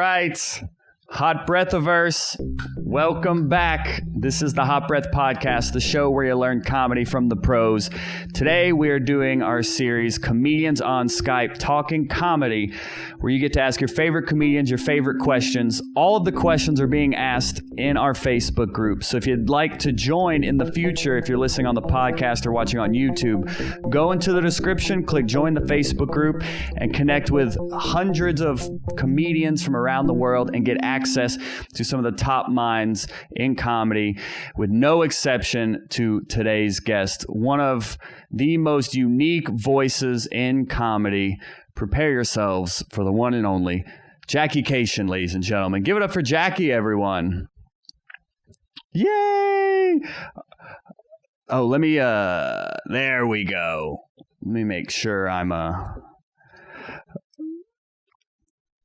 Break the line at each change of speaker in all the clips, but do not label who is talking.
right. Hot Breathiverse, welcome back. This is the Hot Breath Podcast, the show where you learn comedy from the pros. Today, we are doing our series, Comedians on Skype, Talking Comedy, where you get to ask your favorite comedians your favorite questions. All of the questions are being asked in our Facebook group. So if you'd like to join in the future, if you're listening on the podcast or watching on YouTube, go into the description, click join the Facebook group, and connect with hundreds of comedians from around the world and get access to some of the top minds in comedy, with no exception to today's guest, one of the most unique voices in comedy. Prepare yourselves for the one and only Jackie Kashian, ladies and gentlemen. Give it up for Jackie, everyone. Yay! Oh, let me, there we go. Let me make sure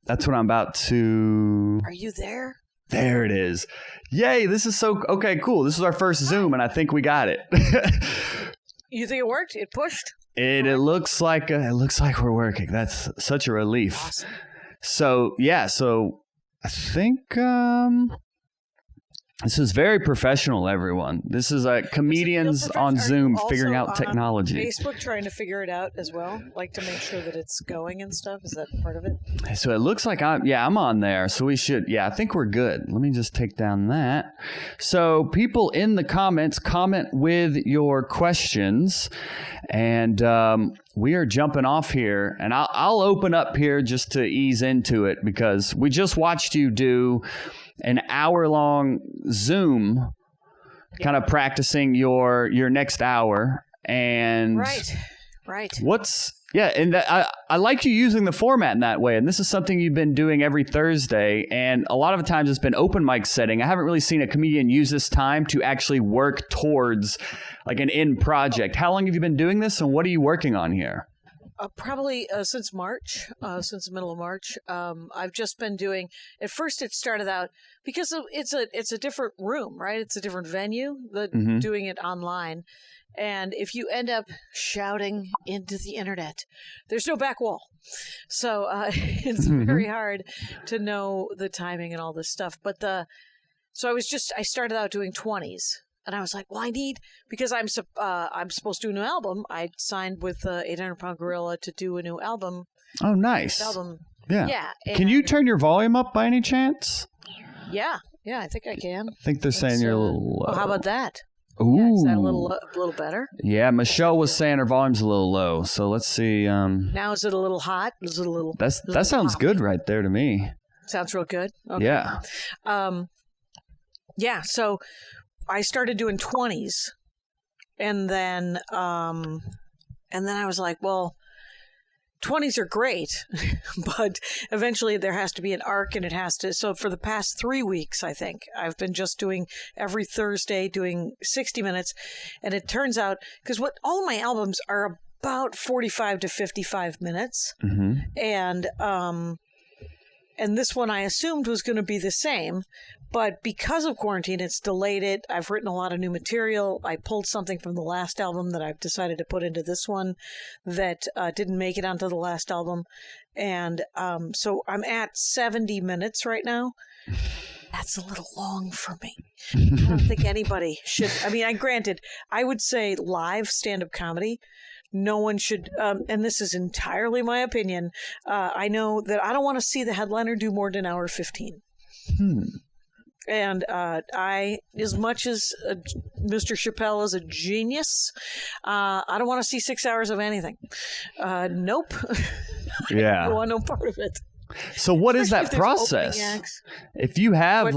that's what I'm about to...
Are you there?
There it is. Yay, this is so... Okay, cool. This is our first Zoom, and I think we got it.
You think it worked? It pushed?
It looks like we're working. That's such a relief.
Awesome.
So, yeah, I think this is very professional, everyone. This is comedians on Zoom figuring out technology.
Facebook trying to figure it out as well, like to make sure that it's going and stuff. Is that part of it?
So it looks like I'm on there. So we should, I think we're good. Let me just take down that. So people in the comments, comment with your questions, and we are jumping off here, and I'll open up here just to ease into it, because we just watched you do an hour-long Zoom, kind of practicing your next hour. And
right.
And I like you using the format in that way. And this is something you've been doing every Thursday. And a lot of the times it's been open mic setting. I haven't really seen a comedian use this time to actually work towards like an end project. How long have you been doing this, and what are you working on here?
Probably since March, since the middle of March. I've just been doing. At first, it started out because it's a different room, right? It's a different venue. Doing it online, and if you end up shouting into the internet, there's no back wall, so it's very hard to know the timing and all this stuff. But so I started out doing 20s. And I was like, well, because I'm supposed to do a new album. I signed with 800 Pound Gorilla to do a new album.
Oh, nice.
Album.
Yeah. Can you turn your volume up by any chance?
Yeah, I think I can.
I think they're saying you're a little low.
Well, how about that?
Ooh.
Yeah, is that a little better?
Yeah, Michelle was saying her volume's a little low. So let's see.
Now is it a little hot? Is it a little...
That sounds good right there to me.
Sounds real good? Okay.
Yeah.
So... I started doing 20s, and then I was like, well, 20s are great, but eventually there has to be an arc, and it has to. So for the past 3 weeks, I think I've been just doing every Thursday, doing 60 minutes, and it turns out, because all of my albums are about 45 to 55 minutes, and this one I assumed was going to be the same. But because of quarantine, it's delayed it. I've written a lot of new material. I pulled something from the last album that I've decided to put into this one that didn't make it onto the last album. And so I'm at 70 minutes right now. That's a little long for me. I don't think anybody should. I mean, granted, I would say live stand-up comedy, no one should, and this is entirely my opinion, I know that I don't want to see the headliner do more than an hour 15. And as much as Mr. Chappelle is a genius, I don't want to see 6 hours of anything. Nope.
Yeah.
I don't want no part of it.
So what is that process? If you have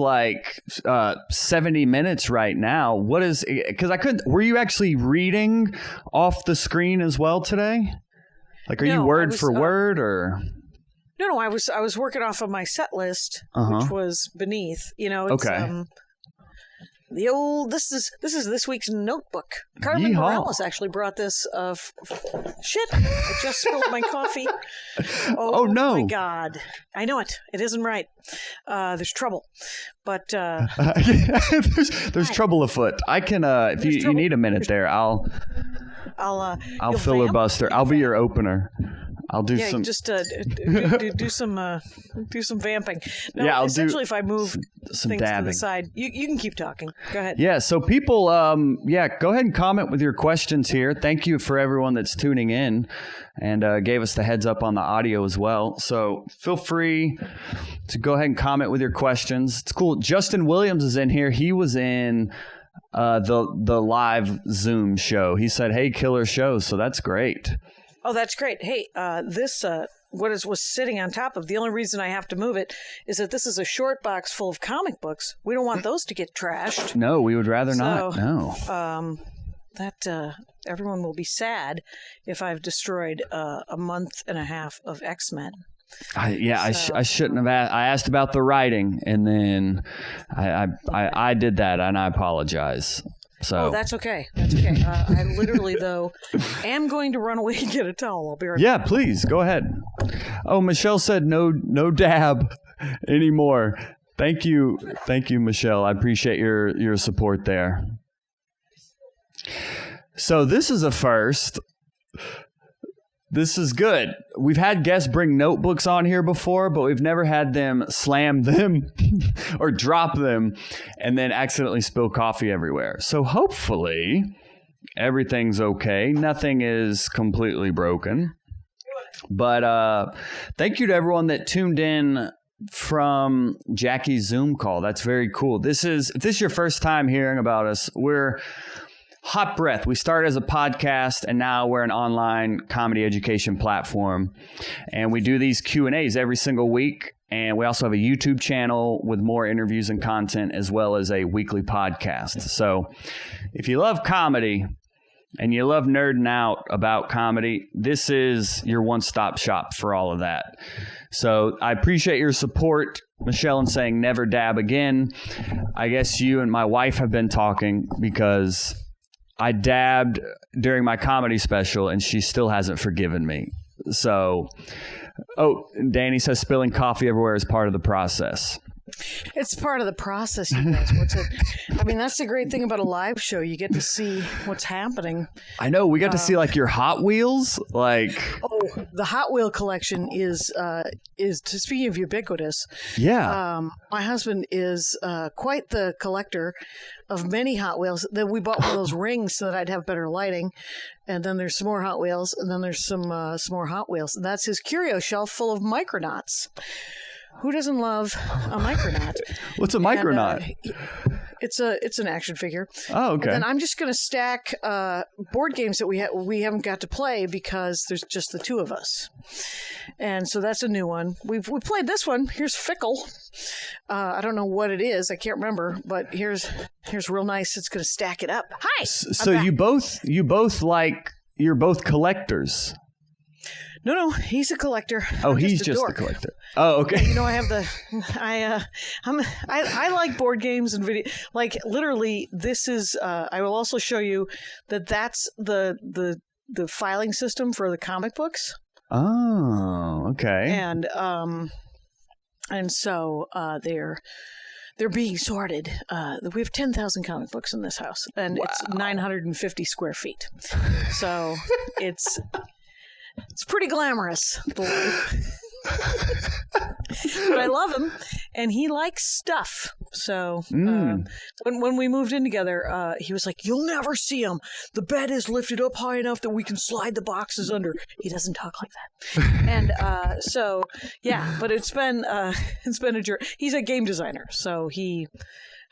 70 minutes right now, what is, because were you actually reading off the screen as well today? Like, are you word for word or?
No, I was working off of my set list, which was beneath. It's the old. This is this week's notebook. Carmen Morales actually brought this. Shit! I just spilled my coffee. Oh no! My God! I know it. It isn't right. There's trouble, but
there's trouble afoot. I can. If you need a minute there, I'll filibuster. I'll be your opener. I'll do some.
Just do some vamping. No,
yeah, I'll
essentially, if I move
some
things
dabbing
to the side, you can keep talking. Go ahead.
Yeah, so people, go ahead and comment with your questions here. Thank you for everyone that's tuning in and gave us the heads up on the audio as well. So feel free to go ahead and comment with your questions. It's cool. Justin Williams is in here. He was in the live Zoom show. He said, "Hey, killer show." So that's great.
Oh, that's great. Hey, this was sitting on top of. The only reason I have to move it is that this is a short box full of comic books. We don't want those to get trashed.
No, we would rather not. No.
Everyone will be sad if I've destroyed a month and a half of X-Men.
I shouldn't have asked. I asked about the writing, and then I did that, and I apologize. So.
Oh, that's okay. That's okay. I literally, though, am going to run away and get a towel. I'll be right back.
Yeah, please, go ahead. Oh, Michelle said no dab anymore. Thank you, Michelle. I appreciate your support there. So this is a first. This is good. We've had guests bring notebooks on here before, but we've never had them slam them or drop them and then accidentally spill coffee everywhere. So hopefully everything's okay. Nothing is completely broken. But thank you to everyone that tuned in from Jackie's Zoom call. That's very cool. If this is your first time hearing about us, we're Hot Breath. We started as a podcast, and now we're an online comedy education platform. And we do these Q&As every single week. And we also have a YouTube channel with more interviews and content, as well as a weekly podcast. So if you love comedy and you love nerding out about comedy, this is your one-stop shop for all of that. So I appreciate your support, Michelle, in saying never dab again. I guess you and my wife have been talking because I dabbed during my comedy special, and she still hasn't forgiven me. So, Danny says spilling coffee everywhere is part of the process.
It's part of the process, you guys. I mean, that's the great thing about a live show. You get to see what's happening.
I know. We got to see, like, your Hot Wheels.
Oh, the Hot Wheel collection is speaking of ubiquitous.
Yeah.
My husband is quite the collector of many Hot Wheels. Then we bought one of those rings so that I'd have better lighting. And then there's some more Hot Wheels. And then there's some more Hot Wheels. And that's his curio shelf full of Micronauts. Who doesn't love a Micronaut?
What's a Micronaut?
It's an action figure.
Oh, okay.
And I'm just going to stack board games that we haven't got to play because there's just the two of us. And so that's a new one. We played this one. Here's Fickle. I don't know what it is. I can't remember. But here's real nice. It's going to stack it up. Hi.
So you're both collectors.
No, he's a collector.
Oh, he's just the collector. Oh, okay.
You know, I like board games and video. Like literally, this is. I will also show you that's the filing system for the comic books.
Oh, okay.
And so they're being sorted. We have 10,000 comic books in this house, and It's 950 square feet. So it's pretty glamorous, the life. But I love him, and he likes stuff. So when we moved in together, he was like, "You'll never see him. The bed is lifted up high enough that we can slide the boxes under." He doesn't talk like that. And so, yeah, but it's been a journey. He's a game designer, so he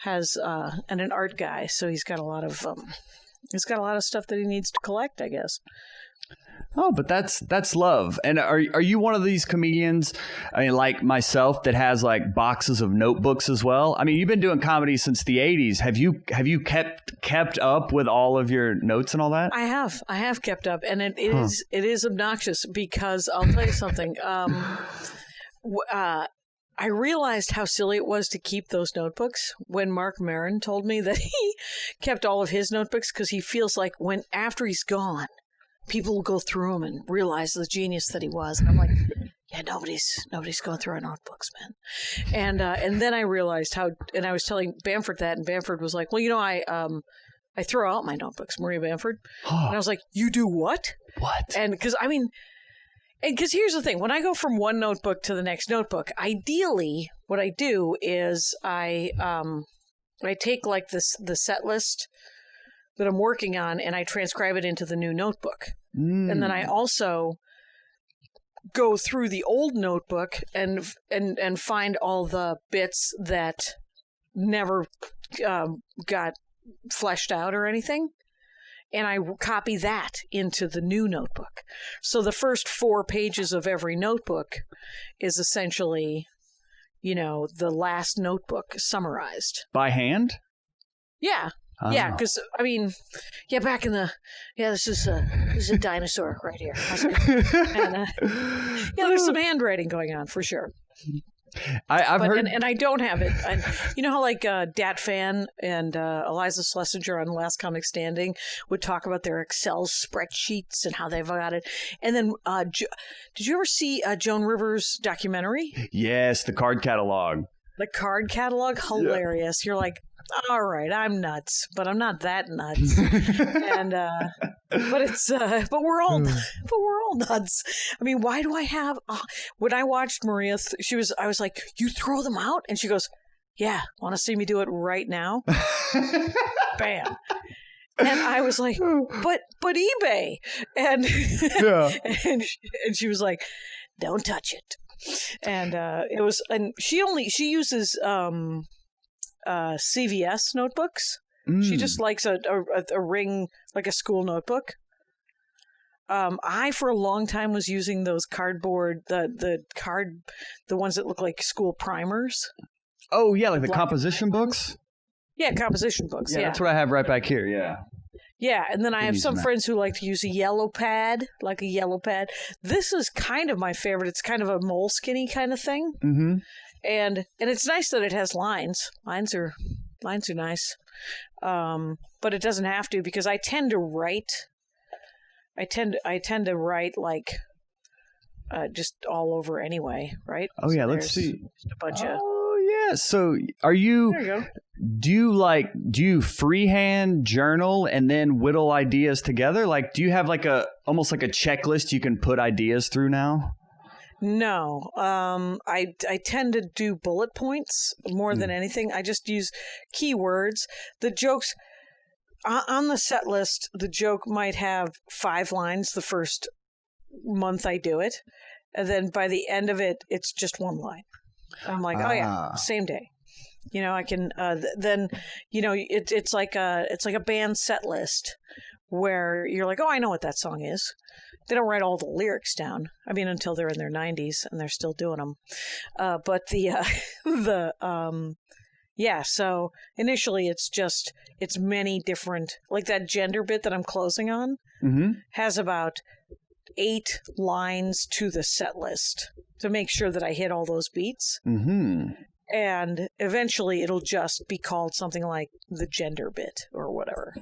has and an art guy, so he's got a lot of stuff that he needs to collect, I guess.
Oh, but that's love. And are you one of these comedians, I mean, like myself, that has like boxes of notebooks as well? I mean, you've been doing comedy since the 80s. Have you kept up with all of your notes and all that?
I have kept up, and it is obnoxious because I'll tell you something. I realized how silly it was to keep those notebooks when Mark Maron told me that he kept all of his notebooks because he feels like after he's gone, people will go through them and realize the genius that he was. And I'm like, yeah, nobody's going through our notebooks, man. And then I realized and I was telling Bamford that, and Bamford was like, well, you know, I throw out my notebooks, Maria Bamford. And I was like, you do what?
What?
And because, I mean, because here's the thing. When I go from one notebook to the next notebook, ideally what I do is I take like the set list that I'm working on and I transcribe it into the new notebook. And then I also go through the old notebook and find all the bits that never got fleshed out or anything. And I copy that into the new notebook. So the first 4 pages of every notebook is essentially, the last notebook summarized.
By hand?
Yeah.
Oh.
Yeah, because, back in the... Yeah, this is a dinosaur right here. And, there's some handwriting going on, for sure.
I've heard...
And I don't have it. You know how, like, Dat Fan and Eliza Schlesinger on Last Comic Standing would talk about their Excel spreadsheets and how they've got it. And then, did you ever see Joan Rivers' documentary?
Yes, the card catalog.
The card catalog? Hilarious. Yeah. You're like, all right, I'm nuts, but I'm not that nuts. And but we're all nuts. I mean, why do I have? When I watched Maria, I was like, you throw them out, and she goes, yeah, want to see me do it right now? Bam. And I was like, but eBay, and and she was like, don't touch it. And it was, and she uses CVS notebooks. She just likes a ring, like a school notebook. I for a long time was using those cardboard, the ones that look like school primers.
Oh yeah, like the composition books.
Yeah, composition books. Yeah,
that's what I have right back here. Yeah.
Yeah, and then I have some friends who like to use a yellow pad, like a yellow pad. This is kind of my favorite. It's kind of a moleskin-y kind of thing. Mm-hmm. And it's nice that it has lines. Lines are nice. But it doesn't have to, because I tend to write. I tend to write like just all over anyway, right?
Oh yeah, let's see.
Just a bunch of.
Oh yeah. So are you? There you go. Do you freehand journal and then whittle ideas together? Like, do you have like almost like a checklist you can put ideas through now?
No, I tend to do bullet points more than anything. I just use keywords. The jokes on the set list, the joke might have 5 lines the first month I do it, and then by the end of it, it's just 1 line. I'm like, oh yeah, same day. I can then it's like a band set list where you're like, oh, I know what that song is. They don't write all the lyrics down. I mean, until they're in their 90s and they're still doing them. But so initially it's many different, like that gender bit that I'm closing on has about 8 lines to the set list to make sure that I hit all those beats. Mm-hmm. And eventually it'll just be called something like the gender bit or whatever.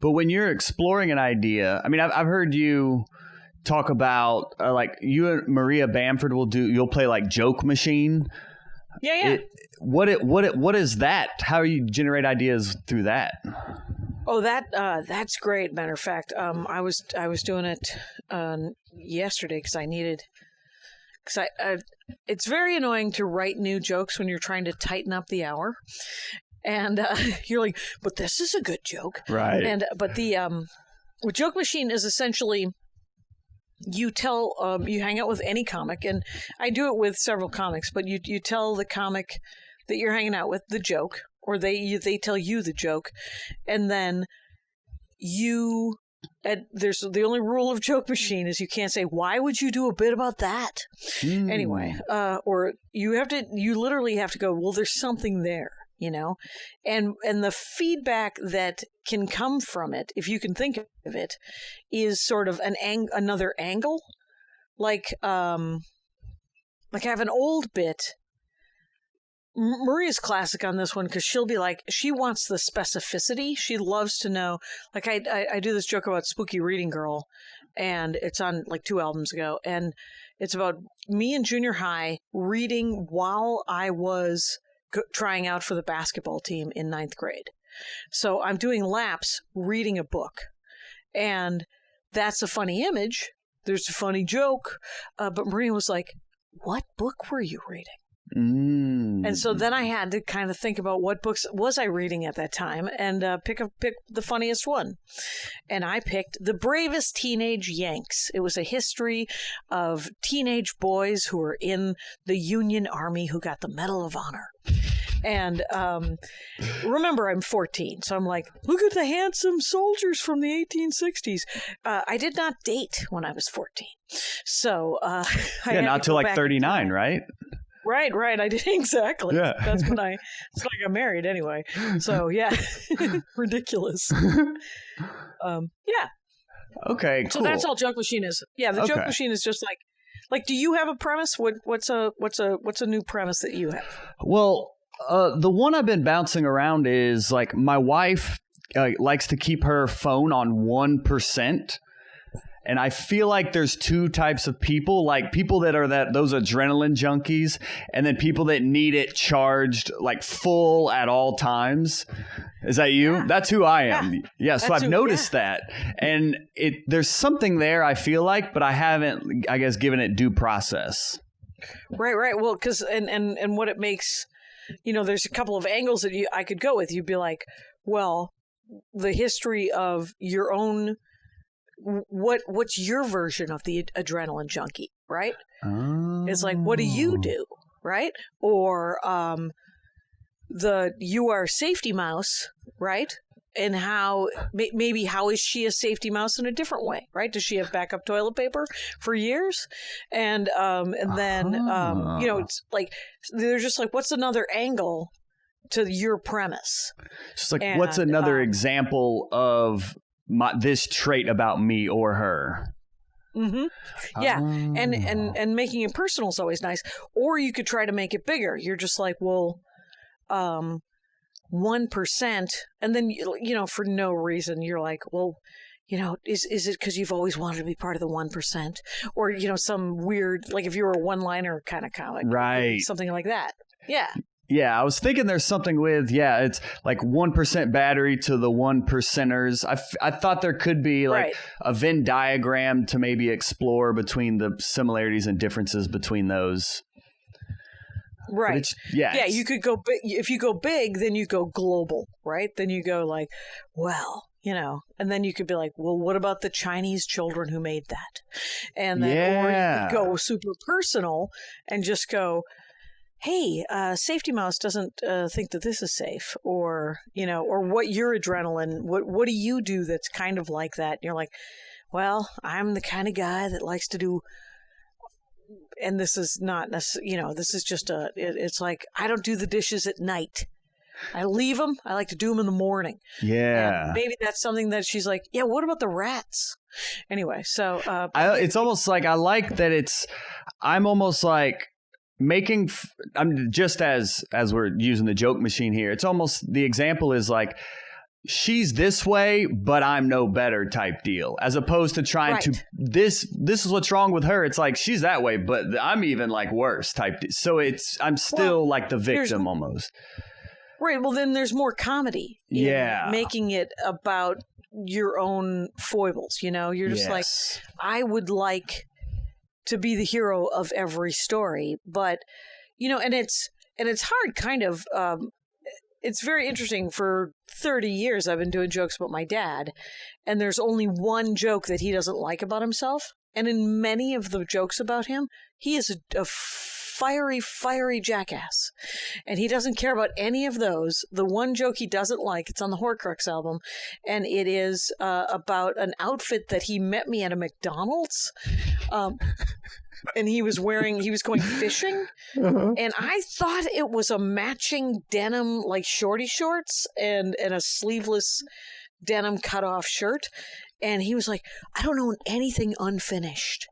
But when you're exploring an idea, I mean, I've heard you talk about like you and Maria Bamford you'll play like Joke Machine.
Yeah.
What is that? How do you generate ideas through that?
Oh, that's great. Matter of fact, I was doing it yesterday because I needed. Because it's very annoying to write new jokes when you're trying to tighten up the hour, and you're like, "But this is a good joke,
right?"
And but the Joke Machine is essentially you hang out with any comic, and I do it with several comics, but you tell the comic that you're hanging out with the joke, or they tell you the joke, and then you. And there's the only rule of Joke Machine is you can't say, why would you do a bit about that? Anyway, or you literally have to go, well, there's something there, and the feedback that can come from it, if you can think of it, is sort of another angle. Like I have an old bit. Maria's classic on this one because she'll be like, she wants the specificity. She loves to know. Like I do this joke about Spooky Reading Girl, and it's on like 2 albums ago, and it's about me in junior high reading while I was trying out for the basketball team in 9th grade. So I'm doing laps reading a book, and that's a funny image there's a funny joke. But Maria was like, what book were you reading? And so then I had to kind of think about what books was I reading at that time and pick the funniest one. And I picked The Bravest Teenage Yanks. It was a history of teenage boys who were in the Union Army who got the Medal of Honor. And remember, I'm 14, so I'm like, look at the handsome soldiers from the 1860s. I did not date when I was 14. So
not till like 39, right?
Right. I did exactly.
Yeah.
That's when I got married anyway. So yeah, ridiculous. Yeah.
Okay. Cool.
So that's all Joke Machine is. Yeah, the Joke Machine is just like. Do you have a premise? What's a new premise that you have?
Well, the one I've been bouncing around is like my wife likes to keep her phone on 1%. And I feel like there's two types of people, like people that are those adrenaline junkies, and then people that need it charged like full at all times. Is that you? Yeah. That's who I am. Yeah. So I've noticed that. And there's something there, I feel like, but I haven't, I guess, given it due process.
Right. Well, because and what it makes, there's a couple of angles that I could go with. You'd be like, well, the history of your own. What's your version of the adrenaline junkie, right? It's like, what do you do, right? Or you are safety mouse, right? And how is she a safety mouse in a different way, right? Does she have backup toilet paper for years? And then it's like they're just like, what's another angle to your premise?
Just like, what's another example of this trait about me or her?
Mm-hmm. Yeah, and making it personal is always nice. Or you could try to make it bigger. You're just like, well, 1%, and then for no reason you're like, well, is it because you've always wanted to be part of the 1%, or some weird, like if you were a one-liner kind of comic,
right? Something
like that. Yeah.
Yeah, I was thinking there's something with, it's like 1% battery to the 1%ers. I thought there could be like a Venn diagram to maybe explore between the similarities and differences between those.
Right. Yeah, you could go big. If you go big, then you go global, right? Then you go like, well, and then you could be like, well, what about the Chinese children who made that? And then, or you could go super personal and just go, hey, Safety Mouse doesn't think that this is safe, or what your adrenaline, what do you do that's kind of like that? And you're like, well, I'm the kind of guy that likes to do, and this is not necessarily, this is just it's like, I don't do the dishes at night. I leave them. I like to do them in the morning.
Yeah.
And maybe that's something that she's like, yeah, what about the rats? Anyway, so.
It's almost like, I like that I'm almost like, I'm just as we're using the joke machine here, it's almost, the example is like, she's this way, but I'm no better type deal, as opposed to trying to, this is what's wrong with her. It's like, she's that way, but I'm even like worse type. So I'm still like the victim almost.
Right. Well, then there's more comedy. Making it about your own foibles. You're just like, I would like to be the hero of every story, but and it's hard kind of. It's very interesting. For 30 years, I've been doing jokes about my dad, and there's only one joke that he doesn't like about himself. And in many of the jokes about him, he is a fiery jackass, and he doesn't care about any of those. The one joke he doesn't like, it's on the Horcrux album, and it is about an outfit that he met me at a McDonald's, and he was going fishing, and I thought it was a matching denim like shorty shorts and a sleeveless denim cutoff shirt. And he was like, I don't own anything unfinished.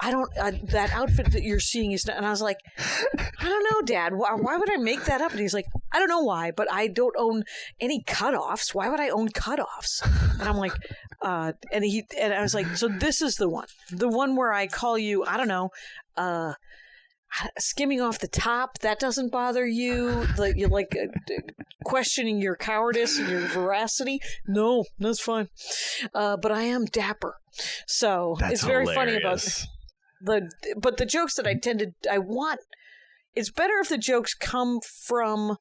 That outfit that you're seeing is not. And I was like, I don't know, Dad. Why would I make that up? And he's like, I don't know why, but I don't own any cutoffs. Why would I own cutoffs? And I'm like, and I was like, so this is the one where I call you, I don't know, skimming off the top, that doesn't bother you. You're questioning your cowardice and your veracity. No, that's fine. But I am dapper. So it's very funny about but the jokes that I want, it's better if the jokes come from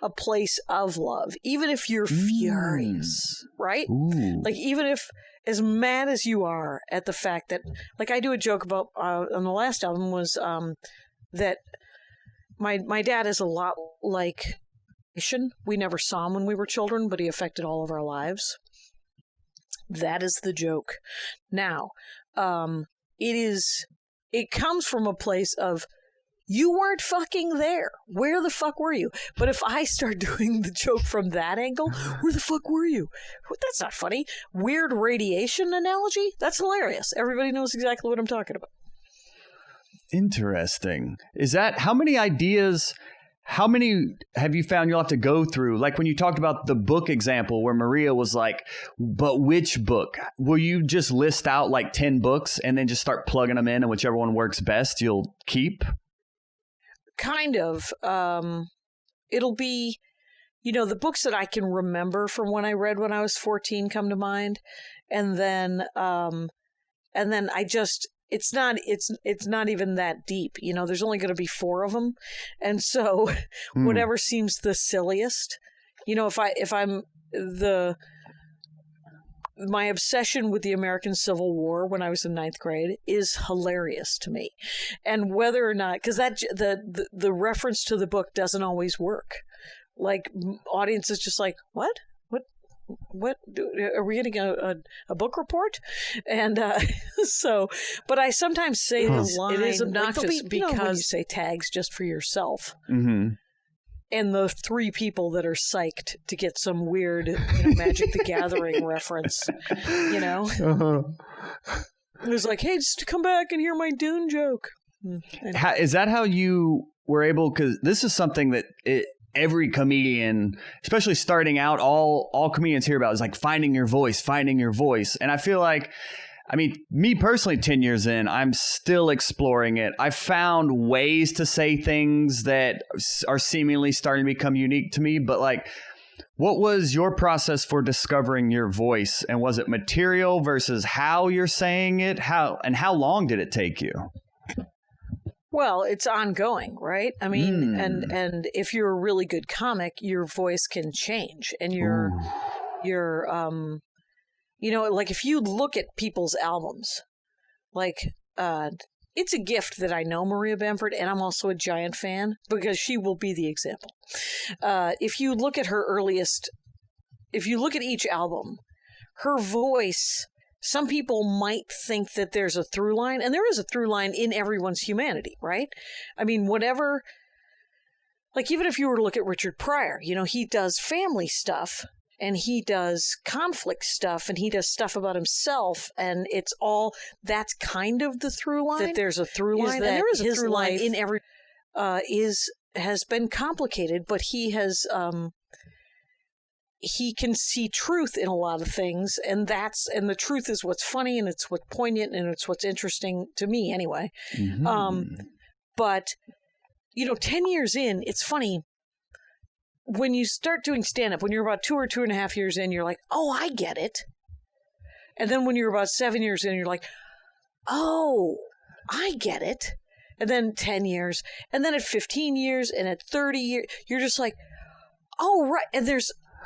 a place of love, even if you're furious, right?
Ooh.
Like, even if as mad as you are at the fact that, like, I do a joke about on the last album was that my dad is a lot like Kashian. We never saw him when we were children, but he affected all of our lives. That is the joke. Now, it comes from a place of, you weren't fucking there. Where the fuck were you? But if I start doing the joke from that angle, where the fuck were you? That's not funny. Weird radiation analogy? That's hilarious. Everybody knows exactly what I'm talking about.
Interesting. Is that, how many ideas, how many have you found you'll have to go through? Like when you talked about the book example where Maria was like, but which book? Will you just list out like 10 books and then just start plugging them in, and whichever one works best, you'll keep?
Kind of. It'll be, the books that I can remember from when I read when I was 14 come to mind. And then I just, it's not even that deep. There's only going to be 4 of them. And so whatever seems the silliest, my obsession with the American Civil War when I was in 9th grade is hilarious to me. And whether or not, because that the reference to the book doesn't always work. Like, audiences just like, what? Are we getting a book report? And but I sometimes say this line. It is obnoxious because when you say tags just for yourself. Mm-hmm. And the 3 people that are psyched to get some weird, Magic the Gathering reference, Uh-huh. It was like, hey, just to come back and hear my Dune joke.
Is that how you were able, because this is something that every comedian, especially starting out, all comedians hear about is like finding your voice. And I feel like, me personally, 10 years in, I'm still exploring it. I found ways to say things that are seemingly starting to become unique to me. But like, what was your process for discovering your voice? And was it material versus how you're saying it? And how long did it take you?
Well, it's ongoing, right? And if you're a really good comic, your voice can change, and like if you look at people's albums, like, it's a gift that I know Maria Bamford, and I'm also a giant fan because she will be the example. If you look at each album, her voice, some people might think that there's a through line, and there is a through line in everyone's humanity, right? Whatever, like, even if you were to look at Richard Pryor, he does family stuff, and he does conflict stuff, and he does stuff about himself, and it's all, that's kind of the through line. That there's a through line, and there is a through line in every, has been complicated, but he has, he can see truth in a lot of things, and the truth is what's funny, and it's what's poignant, and it's what's interesting to me anyway. Mm-hmm. But, 10 years in, it's funny. When you start doing stand-up, when you're about 2 or 2.5 years in, you're like, oh, I get it. And then when you're about 7 years in, you're like, oh, I get it. And then 10 years, and then at 15 years, and at 30 years, you're just like, oh, right. And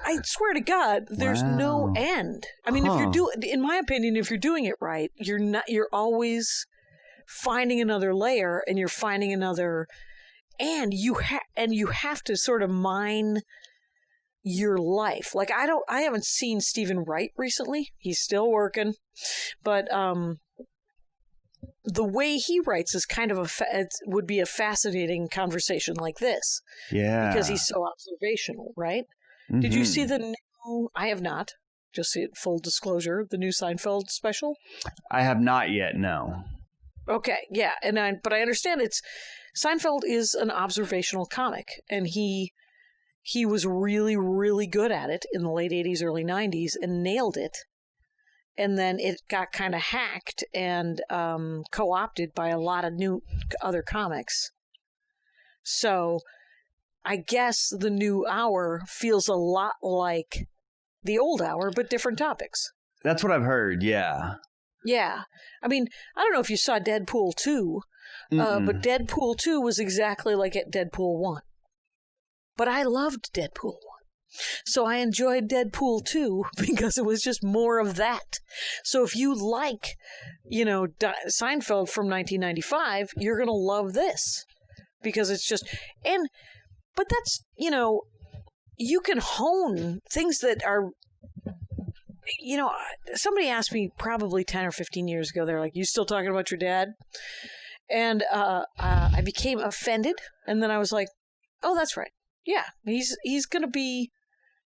I swear to God, there's no end. If you're in my opinion, if you're doing it right, you're always finding another layer, and you're finding another. And you have to sort of mine your life. Like, I haven't seen Stephen Wright recently. He's still working, but the way he writes is kind of it would be a fascinating conversation like this.
Yeah,
because he's so observational, right? Mm-hmm. Did you see the new? I have not. Just see it. Full disclosure: the new Seinfeld special.
I have not yet. No.
Okay, yeah, but I understand Seinfeld is an observational comic, and he was really, really good at it in the late 80s, early 90s, and nailed it. And then it got kind of hacked and co-opted by a lot of new other comics. So I guess the new hour feels a lot like the old hour, but different topics.
That's what I've heard, yeah.
Yeah. I mean, I don't know if you saw Deadpool 2, but Deadpool 2 was exactly like Deadpool 1. But I loved Deadpool 1. So I enjoyed Deadpool 2 because it was just more of that. So if you like, Seinfeld from 1995, you're going to love this because it's just, but that's, you can hone things that are, somebody asked me probably 10 or 15 years ago, they're like, you still talking about your dad? And I became offended. And then I was like, oh, that's right. Yeah, he's going to be,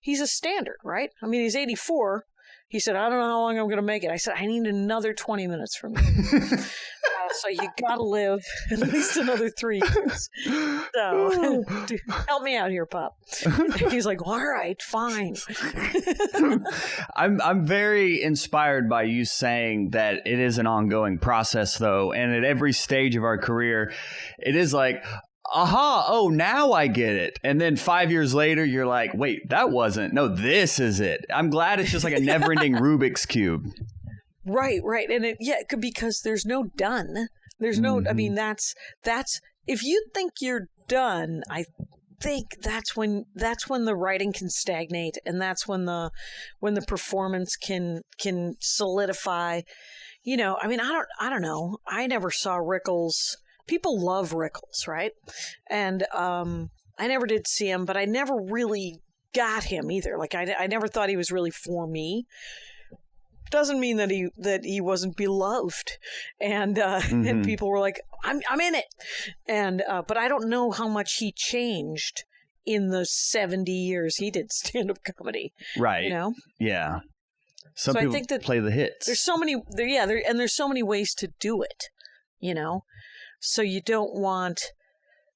he's a standard, right? I mean, he's 84. He said, I don't know how long I'm going to make it. I said, I need another 20 minutes from you. So you got to live at least another 3 years. So help me out here, Pop. He's like, all right, fine.
I'm very inspired by you saying that it is an ongoing process, though. And at every stage of our career, it is like, aha, oh, now I get it. And then 5 years later, you're like, wait, that wasn't. No, this is it. I'm glad it's just like a never-ending Rubik's Cube.
Right. And because there's no done. There's no, I mean, that's, if you think you're done, I think that's when the writing can stagnate, and that's when the performance can solidify. I mean, I don't know. I never saw Rickles. People love Rickles, right? And I never did see him, but I never really got him either. Like I never thought he was really for me. Doesn't mean that he wasn't beloved, and and people were like, I'm in it, and but I don't know how much he changed in the 70 years he did stand-up comedy.
Right. Yeah. Some people I think that play the hits.
There's so many. There's so many ways to do it. So you don't want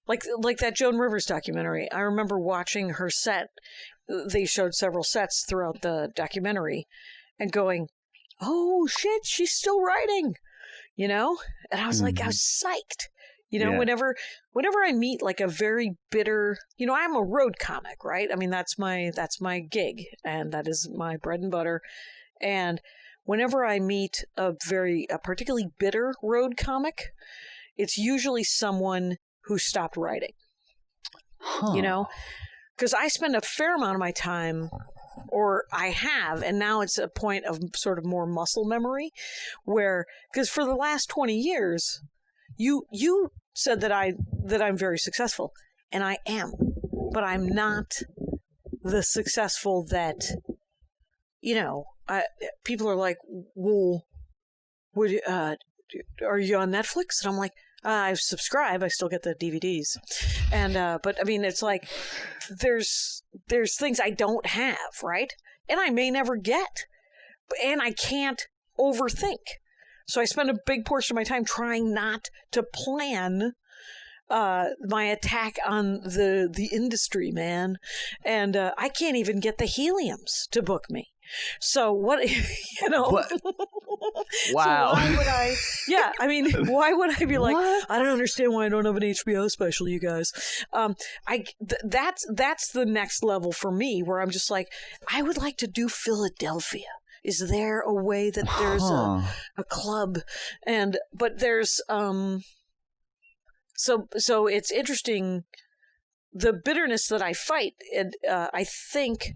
like that Joan Rivers documentary. I remember watching her set. They showed several sets throughout the documentary, and going, oh shit, she's still writing, and I was like, I was psyched, whenever I meet like a very bitter, I'm a road comic, right? I mean, that's my gig, and that is my bread and butter. And whenever I meet a particularly bitter road comic, it's usually someone who stopped writing, because I spend a fair amount of my time, or I have, and now it's a point of sort of more muscle memory, because for the last 20 years, you said that I'm very successful, and I am, but I'm not the successful that, people are like, well, are you on Netflix? And I'm like, I subscribe. I still get the DVDs. And, but I mean, it's like, there's things I don't have, right? And I may never get, and I can't overthink. So I spend a big portion of my time trying not to plan, my attack on the industry, man. And, I can't even get the Heliums to book me. So what, What?
Wow.
So why would I? Yeah, I mean, why would I be like, what? I don't understand why I don't have an HBO special, you guys. That's the next level for me, where I'm just like, I would like to do Philadelphia. Is there a way that there's a club, but there's so it's interesting, the bitterness that I fight, and I think.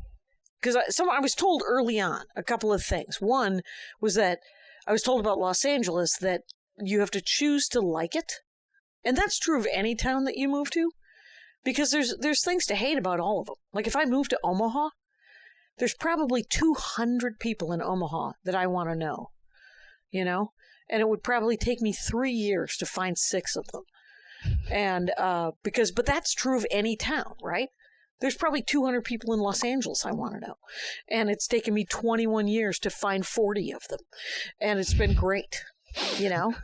Because I was told early on a couple of things. One was that I was told about Los Angeles that you have to choose to like it. And that's true of any town that you move to. Because there's things to hate about all of them. Like if I move to Omaha, there's probably 200 people in Omaha that I want to know. And it would probably take me 3 years to find 6 of them. And but that's true of any town, right? There's probably 200 people in Los Angeles I want to know. And it's taken me 21 years to find 40 of them. And it's been great,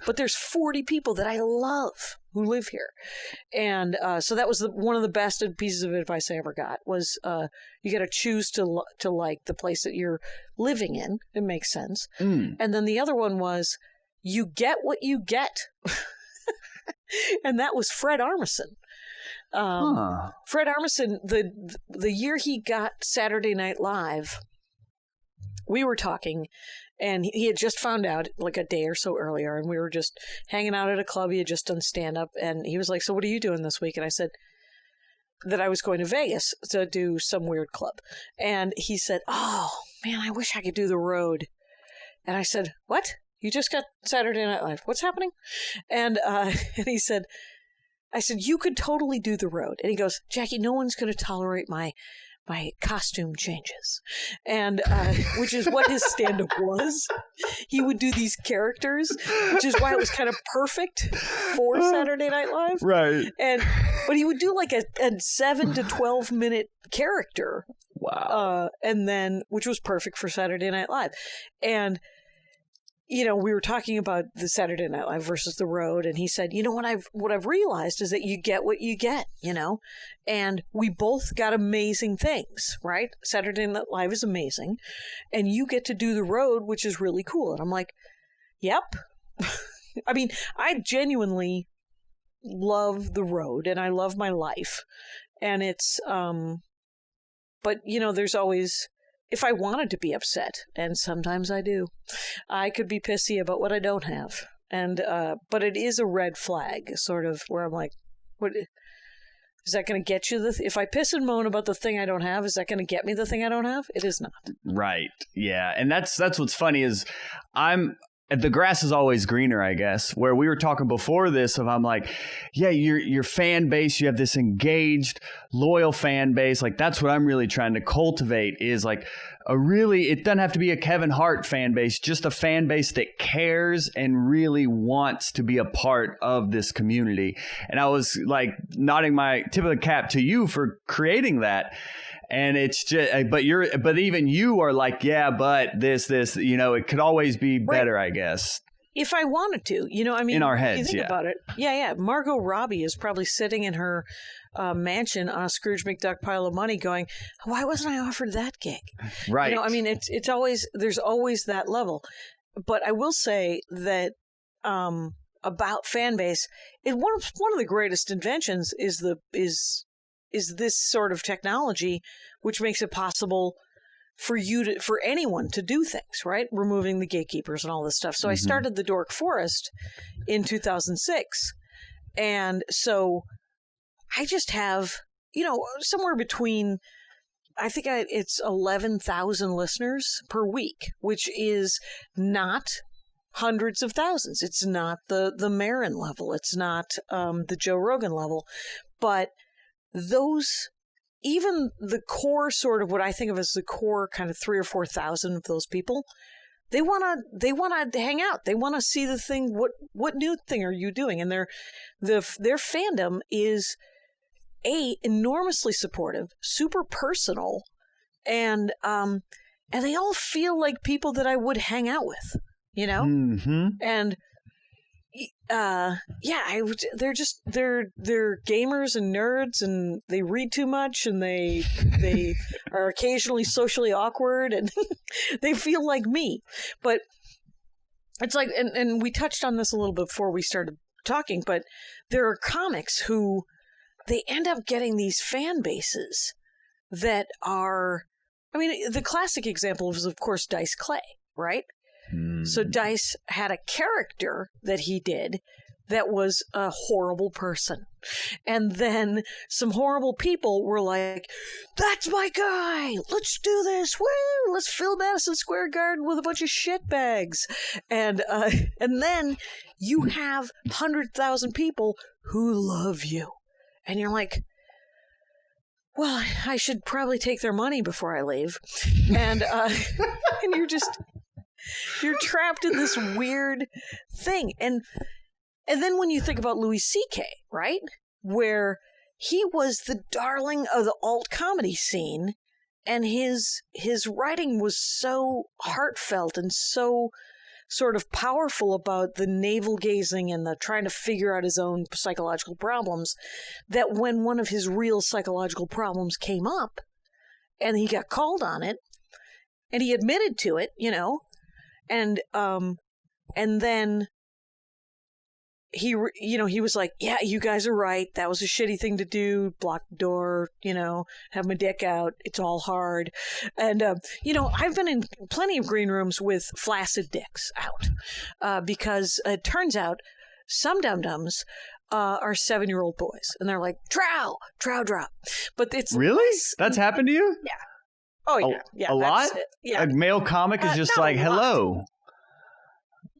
But there's 40 people that I love who live here. And so that was one of the best pieces of advice I ever got was you got to choose to like the place that you're living in. It makes sense. And then the other one was you get what you get. And that was Fred Armisen. Fred Armisen, the year he got Saturday Night Live, we were talking, and he had just found out like a day or so earlier, and we were just hanging out at a club. He had just done stand-up, and he was like, so what are you doing this week? And I said that I was going to Vegas to do some weird club. And he said, oh, man, I wish I could do the road. And I said, what? You just got Saturday Night Live. What's happening? And he said, I said, you could totally do the road. And he goes, Jackie, no one's going to tolerate my costume changes. And which is what his stand-up was. He would do these characters, which is why it was kind of perfect for Saturday Night Live.
Right.
But he would do like a 7 to 12 minute character.
Wow.
And then, which was perfect for Saturday Night Live. And we were talking about the Saturday Night Live versus the road, and he said, what I've realized is that you get what you get, and we both got amazing things, right? Saturday Night Live is amazing, and you get to do the road, which is really cool. And I'm like, yep. I mean, I genuinely love the road, and I love my life, and it's, but there's always, if I wanted to be upset, and sometimes I do, I could be pissy about what I don't have. And but it is a red flag, sort of, where I'm like, what is that going to get you? If I piss and moan about the thing I don't have, is that going to get me the thing I don't have? It is not. Right.
Yeah. And that's what's funny is the grass is always greener, I guess, where we were talking before this I'm like, yeah, your fan base, you have this engaged, loyal fan base. Like, that's what I'm really trying to cultivate is like it doesn't have to be a Kevin Hart fan base, just a fan base that cares and really wants to be a part of this community. And I was like nodding my tip of the cap to you for creating that. And it's just, but even you are like, yeah, but this, it could always be better, right. I guess.
If I wanted to, I mean,
in our heads,
you think about it. Yeah. Margot Robbie is probably sitting in her mansion on a Scrooge McDuck pile of money going, why wasn't I offered that gig?
Right.
I mean, it's always, there's always that level. But I will say that, about fan base, one of the greatest inventions is this sort of technology, which makes it possible for anyone to do things, right? Removing the gatekeepers and all this stuff. So I started the Dork Forest in 2006. And so I just have, somewhere between, I think it's 11,000 listeners per week, which is not hundreds of thousands. It's not the Marin level. It's not the Joe Rogan level. But those, even the core, sort of what I think of as the core kind of 3,000 or 4,000 of those people, they want to hang out. They want to see the thing. What new thing are you doing? And their fandom is enormously supportive, super personal, and they all feel like people that I would hang out with, and. They're gamers and nerds, and they read too much, and they are occasionally socially awkward, and they feel like me. But it's like, and we touched on this a little bit before we started talking, but there are comics who they end up getting these fan bases that are, I mean, the classic example is, of course, Dice Clay, right? So Dice had a character that he did that was a horrible person. And then some horrible people were like, that's my guy. Let's do this. Woo! Let's fill Madison Square Garden with a bunch of shitbags. And then you have 100,000 people who love you. And you're like, well, I should probably take their money before I leave. And you're trapped in this weird thing. And then when you think about Louis C.K., right? Where he was the darling of the alt comedy scene, and his writing was so heartfelt and so sort of powerful about the navel gazing and the trying to figure out his own psychological problems, that when one of his real psychological problems came up and he got called on it and he admitted to it, and then he was like, yeah, you guys are right. That was a shitty thing to do. Block the door, have my dick out. It's all hard. And, I've been in plenty of green rooms with flaccid dicks out because it turns out some dum-dums are 7-year-old boys. And they're like, trow drop. But it's
really? That's happened to you?
Yeah. Oh, yeah. Yeah.
A lot?
Yeah.
A male comic is just like, hello.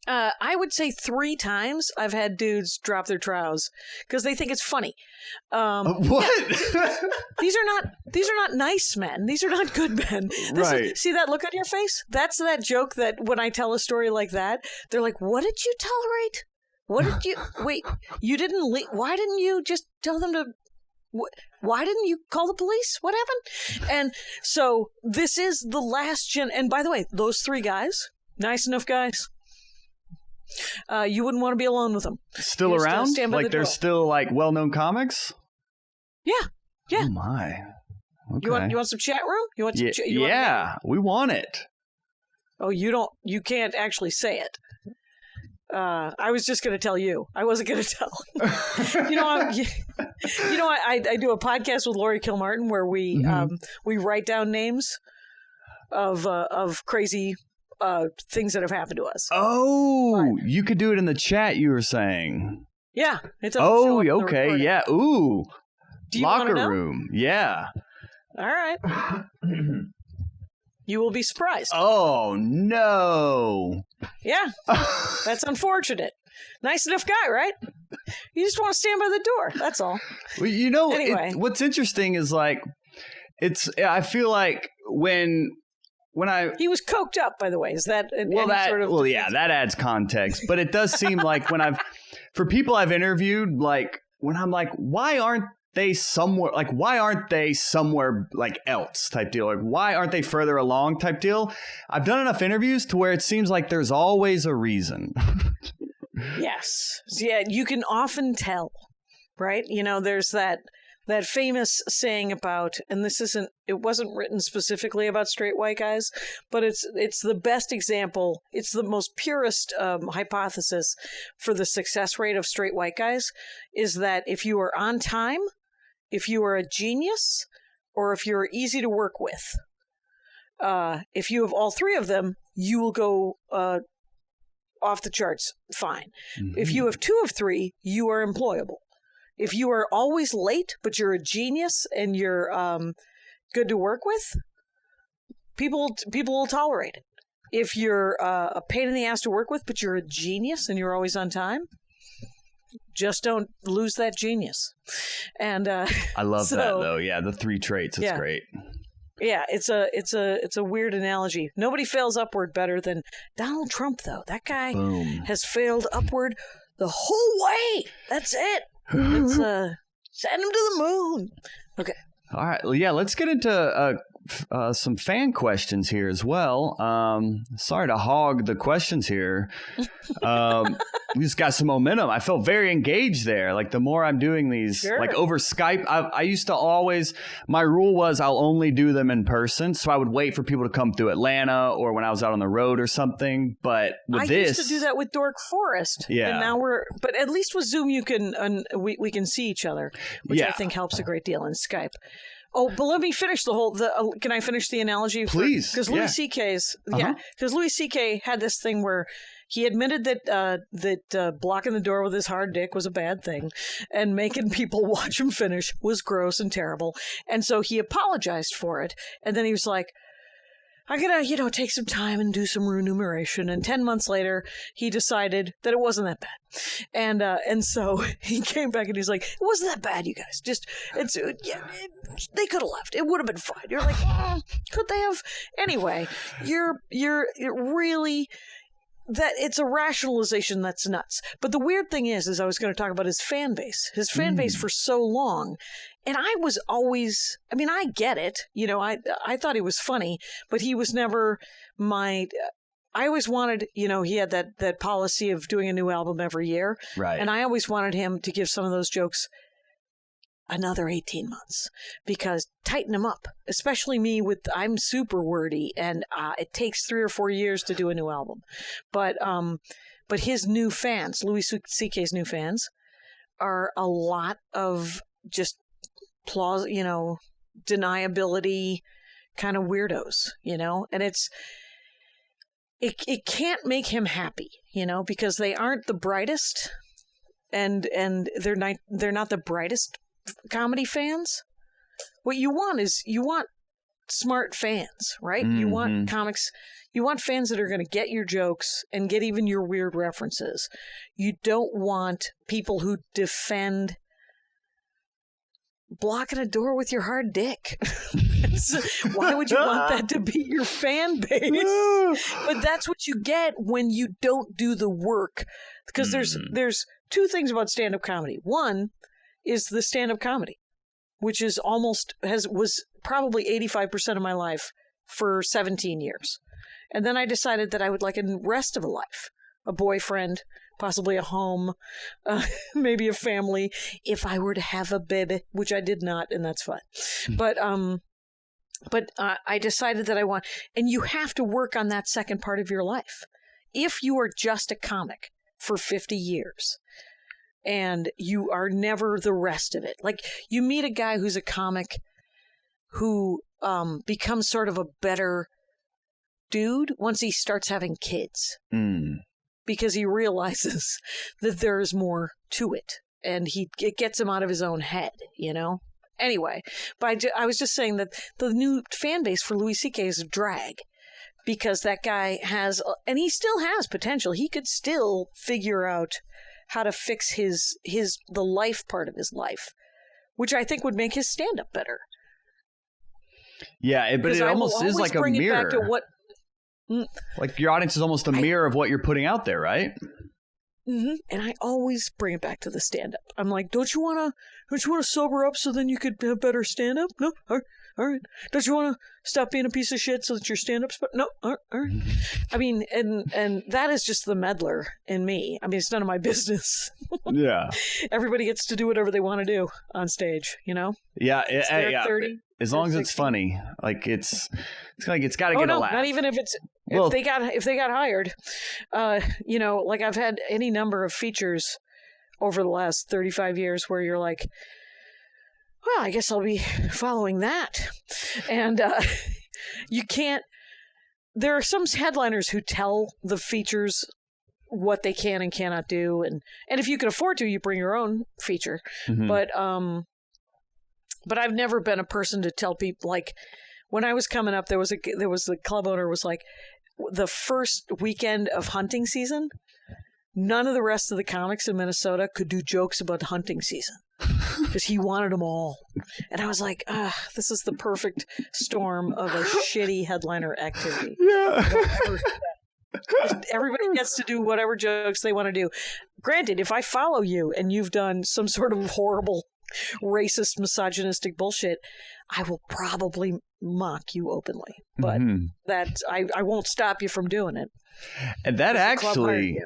I would say 3 times I've had dudes drop their trows because they think it's funny.
What?
Yeah. These are not nice men. These are not good men.
Right.
See that look on your face? That's that joke that when I tell a story like that, they're like, "What did you tolerate? What did you wait? You didn't leave. Why didn't you just tell them to? Why didn't you call the police? What happened?" And so this is the last gen. And by the way, those 3 guys, nice enough guys. You wouldn't want to be alone with them.
Still around? Like they're
door.
still like well-known comics?
Yeah.
Oh my. Okay.
You want some chat room? You want
we want it.
Oh, you can't actually say it. I was just going to tell you. I wasn't going to tell. I do a podcast with Lori Kilmartin where we write down names of crazy things that have happened to us.
Oh, you could do it in the chat, you were saying.
Yeah.
Okay. Yeah. Ooh.
Do you
Locker
know?
room. Yeah.
All right. You will be surprised.
Oh, no.
Yeah. That's unfortunate. Nice enough guy, right? You just want to stand by the door. That's all.
Well,
anyway.
What's interesting is like, I feel like when he was
coked up, by the way. Is that
that adds context. But it does seem like for people I've interviewed, like when I'm like, why aren't they somewhere like else type deal? Like why aren't they further along type deal? I've done enough interviews to where it seems like there's always a reason.
Yes. Yeah, you can often tell, right? There's that famous saying about, and it wasn't written specifically about straight white guys, but it's the best example. It's the most purest hypothesis for the success rate of straight white guys is that if you are on time, if you are a genius, or if you're easy to work with, if you have all 3 of them, you will go off the charts fine. Mm-hmm. If you have 2 of 3, you are employable. If you are always late, but you're a genius and you're good to work with, people will tolerate it. If you're a pain in the ass to work with, but you're a genius and you're always on time, just don't lose that genius. And
I love that though. Yeah, the 3 traits. It's great.
Yeah, it's a weird analogy. Nobody fails upward better than Donald Trump, though. That guy has failed upward the whole way. That's it. Let's send him to the moon. Okay.
All right. Well, yeah, let's get into some fan questions here as well. Sorry to hog the questions here. We just got some momentum. I felt very engaged there. Like the more I'm doing these, like over Skype, I used to always, my rule was I'll only do them in person. So I would wait for people to come through Atlanta or when I was out on the road or something. But with
I used to do that with Dork Forest.
Yeah.
And now but at least with Zoom, you can, we can see each other, which I think helps a great deal in Skype. Oh, but let me finish can I finish the analogy?
Please.
Because Louis C.K.'s, because Louis C.K. had this thing where he admitted that blocking the door with his hard dick was a bad thing and making people watch him finish was gross and terrible. And so he apologized for it. And then he was like, I'm going to, take some time and do some remuneration. And 10 months later, he decided that it wasn't that bad. And so he came back and he's like, it wasn't that bad, you guys. They could have left. It would have been fine. You're like, could they have? Anyway, you're really... that it's a rationalization that's nuts. But the weird thing is I was going to talk about his fan base. His fan base for so long. And I was always, I get it. I thought he was funny, but he was never I always wanted, he had that policy of doing a new album every year.
Right.
And I always wanted him to give some of those jokes another 18 months because tighten him up, especially me I'm super wordy and it takes 3 or 4 years to do a new album. But But his new fans, Louis C.K.'s new fans, are a lot of just deniability kind of weirdos, and it can't make him happy, because they aren't the brightest, and they're not the brightest comedy fans. What you want smart fans, right?
Mm-hmm.
You want comics, you want fans that are going to get your jokes and get even your weird references. You don't want people who defend blocking a door with your hard dick. Why would you want that to be your fan base? But that's what you get when you don't do the work. Because there's two things about stand-up comedy. One is the stand-up comedy, which is was probably 85% of my life for 17 years. And then I decided that I would like a rest of a life, a boyfriend, possibly a home, maybe a family, if I were to have a baby, which I did not, and that's fine. But I decided that I want, and you have to work on that second part of your life. If you are just a comic for 50 years and you are never the rest of it, like you meet a guy who's a comic who becomes sort of a better dude once he starts having kids. Because he realizes that there's more to it, and it gets him out of his own head, Anyway, but I was just saying that the new fan base for Louis C.K. is a drag, because that guy has, and he still has potential. He could still figure out how to fix the life part of his life, which I think would make his stand-up better.
Yeah, but it almost is like a mirror. Like your audience is almost a mirror of what you're putting out there, right?
Mm-hmm. And I always bring it back to the stand-up. I'm like, don't you want to sober up so then you could have better stand-up? No? All right. Don't you want to stop being a piece of shit so that your stand-up's better? No? All right. I mean, and that is just the meddler in me. I mean, it's none of my business.
Yeah.
Everybody gets to do whatever they want to do on stage,
Yeah.
Yeah. 30.
As long as it's funny, like it's got to get a laugh.
Not even if it's if they got hired. Like I've had any number of features over the last 35 years where you're like, well, I guess I'll be following that, and you can't. There are some headliners who tell the features what they can and cannot do, and if you can afford to, you bring your own feature, But I've never been a person to tell people, like, when I was coming up, there was the club owner was like, the first weekend of hunting season, none of the rest of the comics in Minnesota could do jokes about hunting season because he wanted them all. And I was like, this is the perfect storm of a shitty headliner activity.
Yeah.
Everybody gets to do whatever jokes they want to do. Granted, if I follow you and you've done some sort of horrible racist, misogynistic bullshit, I will probably mock you openly. But I won't stop you from doing it.
And that actually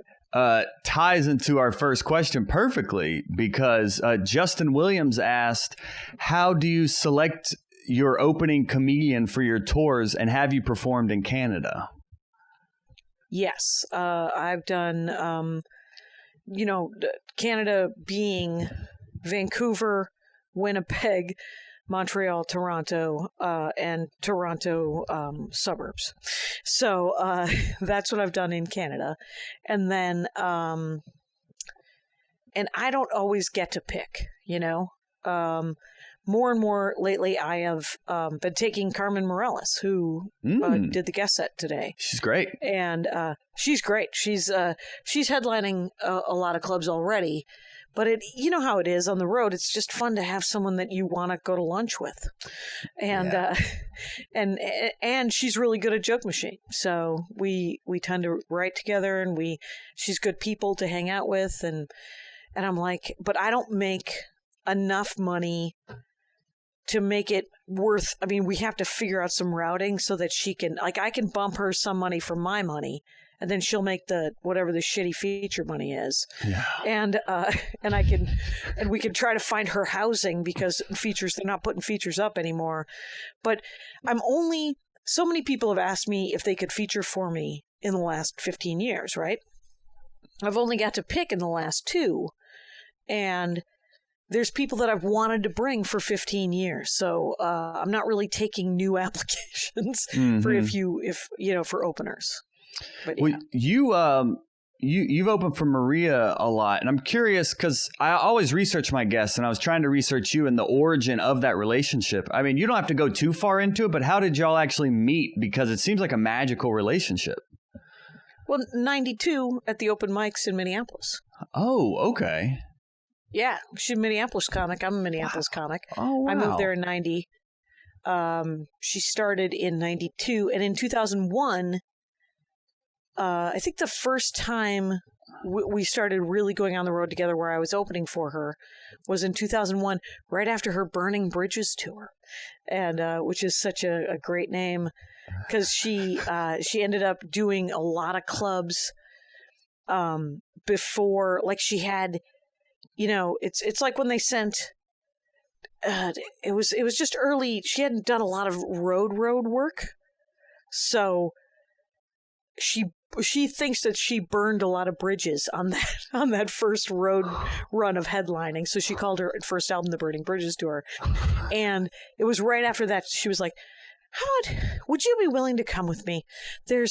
ties into our first question perfectly, because Justin Williams asked, how do you select your opening comedian for your tours, and have you performed in Canada?
Yes. I've done, Canada being Vancouver, Winnipeg, Montreal, Toronto, and Toronto suburbs. So that's what I've done in Canada. And then, and I don't always get to pick, more and more lately, I have been taking Carmen Morales, who did the guest set today.
She's great.
And she's great. She's headlining a lot of clubs already. But you know how it is on the road. It's just fun to have someone that you want to go to lunch with, and and she's really good at joke machine. So we tend to write together, and she's good people to hang out with, and I'm like, but I don't make enough money to make it worth. I mean, we have to figure out some routing so that she can, like, I can bump her some money for my money. And then she'll make whatever the shitty feature money is, and we can try to find her housing, because they're not putting features up anymore. But so many people have asked me if they could feature for me in the last 15 years, right? I've only got to pick in the last 2, and there's people that I've wanted to bring for 15 years. So I'm not really taking new applications for openers. But
well, you've opened for Maria a lot, and I'm curious because I always research my guests, and I was trying to research you and the origin of that relationship. I mean, you don't have to go too far into it, but how did y'all actually meet? Because it seems like a magical relationship.
Well, 92 at the open mics in Minneapolis.
Oh, okay.
Yeah, she's a Minneapolis comic. I'm a Minneapolis comic.
Oh, wow.
I moved there in 90. She started in 92, and in 2001, I think the first time we started really going on the road together where I was opening for her was in 2001, right after her Burning Bridges tour, and which is such a great name because she ended up doing a lot of clubs before, like she had, it's like when they sent. It was just early. She hadn't done a lot of road work, so she thinks that she burned a lot of bridges on that first road run of headlining. So she called her first album the Burning Bridges Tour, and it was right after that she was like, would you be willing to come with me? There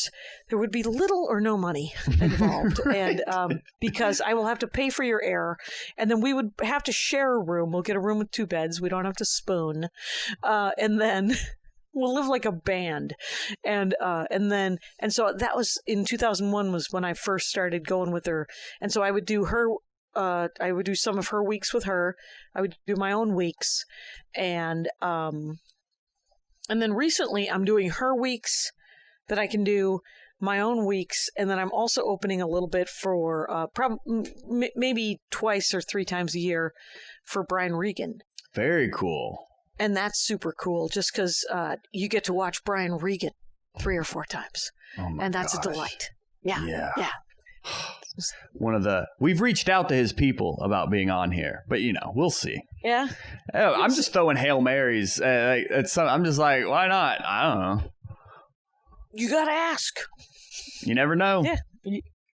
would be little or no money involved, and because I will have to pay for your air, and then we would have to share a room. We'll get a room with 2 beds. We don't have to spoon, and then we'll live like a band, and so that was in 2001 was when I first started going with her, and so I would do her. I would do some of her weeks with her. I would do my own weeks, and then recently I'm doing her weeks that I can do, my own weeks, and then I'm also opening a little bit for maybe 2 or 3 times a year for Brian Regan.
Very cool.
And that's super cool just because you get to watch Brian Regan 3 or 4 times.
Oh my
and that's
gosh.
a delight. Yeah.
We've reached out to his people about being on here, but we'll see.
Yeah.
I'm just throwing Hail Marys. I'm just like, why not? I don't know.
You got to ask.
You never know.
Yeah.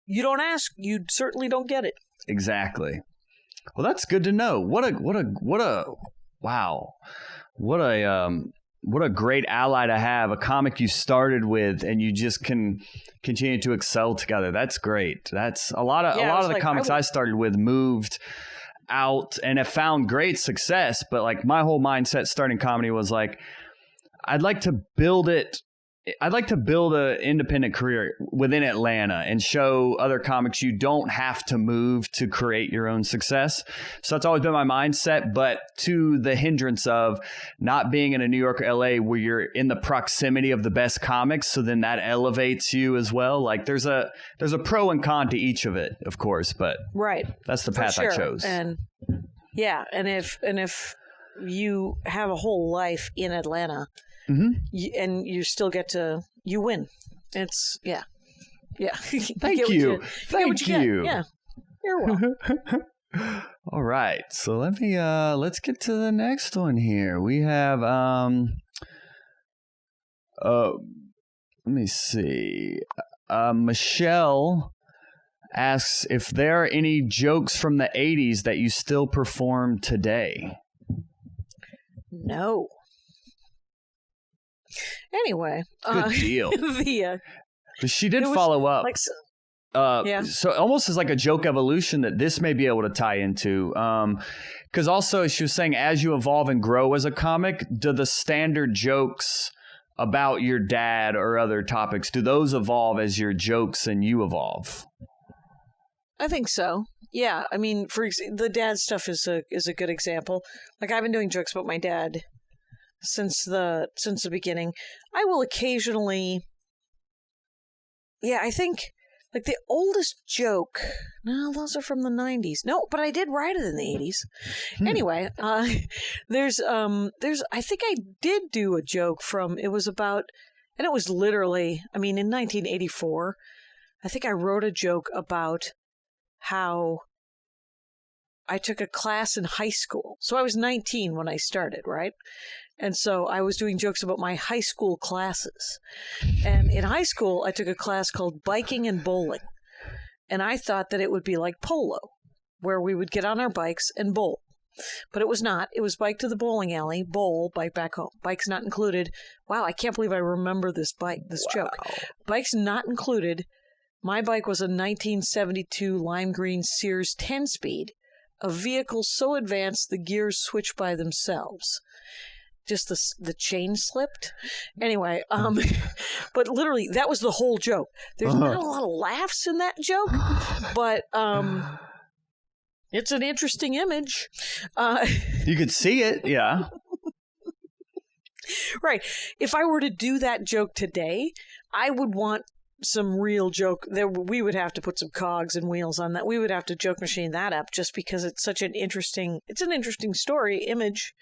You don't ask, you certainly don't get it.
Exactly. Well, that's good to know. What a great ally to have, a comic you started with and you just can continue to excel together. That's great. That's a lot of the comics I started with moved out and have found great success. But like my whole mindset starting comedy was like, I'd like to build an independent career within Atlanta and show other comics you don't have to move to create your own success. So that's always been my mindset, but to the hindrance of not being in a New York or LA where you're in the proximity of the best comics. So then that elevates you as well. Like there's a pro and con to each of it, of course, but
right.
That's the path I chose.
And yeah. And if you have a whole life in Atlanta, and you still get to, you win. It's, yeah.
Thank you. Thank you.
Yeah. You're welcome.
All right. So let's get to the next one here. We have, let me see. Michelle asks if there are any jokes from the 80s that you still perform today.
No. Anyway,
good deal. But she did follow up. So almost as like a joke evolution that this may be able to tie into. Because also she was saying as you evolve and grow as a comic, do the standard jokes about your dad or other topics, do those evolve as your jokes and you evolve?
I think so. Yeah. I mean, the dad stuff is a good example. Like I've been doing jokes about my dad since the beginning. I will occasionally, I think like the oldest joke, no, those are from the 90s. No, but I did write it in the 80s. Anyway, there's I think I did do a joke it was about, and it was literally, I mean, in 1984, I think I wrote a joke about how I took a class in high school. So I was 19 when I started, right? And so I was doing jokes about my high school classes. And in high school, I took a class called biking and bowling. And I thought that it would be like polo, where we would get on our bikes and bowl. But it was not. It was bike to the bowling alley, bowl, bike back home. Bikes not included. Wow, I can't believe I remember this joke. Bikes not included. My bike was a 1972 lime green Sears 10-speed, a vehicle so advanced the gears switch by themselves. Just the chain slipped. Anyway, but literally, that was the whole joke. There's not a lot of laughs in that joke, but it's an interesting image.
You could see it, yeah.
Right. If I were to do that joke today, I would want some real joke. We would have to put some cogs and wheels on that. We would have to joke machine that up just because it's such an interesting story, image.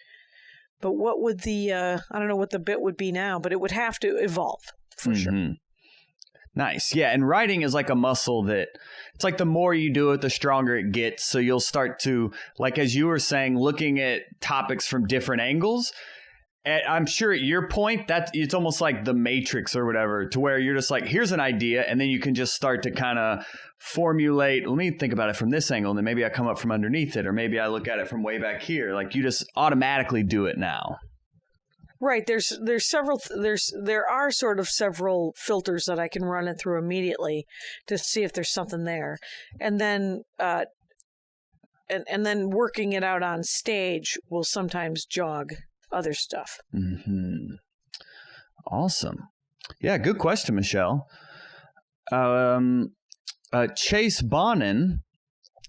But what would I don't know what the bit would be now, but it would have to evolve for sure.
Nice. Yeah. And writing is like a muscle that it's like the more you do it, the stronger it gets. So you'll start to, like, as you were saying, looking at topics from different angles. And I'm sure at your point that it's almost like the Matrix or whatever, to where you're just like, here's an idea. And then you can just start to kind of formulate. Let me think about it from this angle. And then maybe I come up from underneath it, or maybe I look at it from way back here. Like you just automatically do it now.
Right. There are sort of several filters that I can run it through immediately to see if there's something there. And then and then working it out on stage will sometimes jog other stuff.
Mm-hmm. Awesome. Yeah, good question, Michelle. Chase Bonin,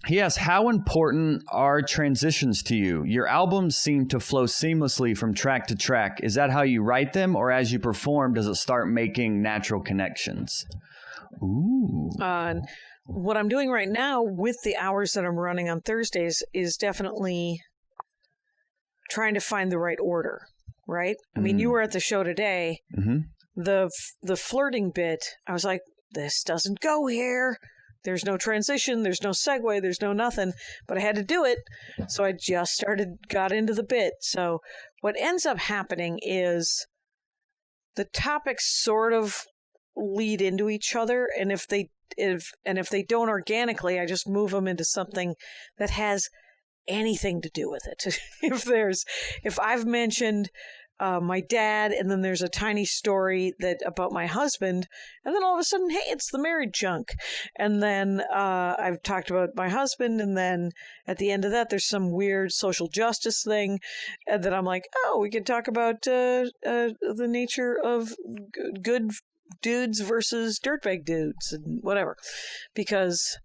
he asks, how important are transitions to you? Your albums seem to flow seamlessly from track to track. Is that how you write them, or as you perform, does it start making natural connections? Ooh.
What I'm doing right now with the hours that I'm running on Thursdays is definitely trying to find the right order, right? I mean, you were at the show today.
Mm-hmm.
The flirting bit, I was like, this doesn't go here. There's no transition, there's no segue, there's no nothing, but I had to do it. So I just got into the bit. So what ends up happening is the topics sort of lead into each other. And if they don't organically, I just move them into something that has anything to do with it. If I've mentioned my dad, and then there's a tiny story about my husband, and then all of a sudden, hey, it's the married chunk. And then I've talked about my husband, and then at the end of that, there's some weird social justice thing, and then I'm like, oh, we could talk about the nature of good dudes versus dirtbag dudes, and whatever. Because,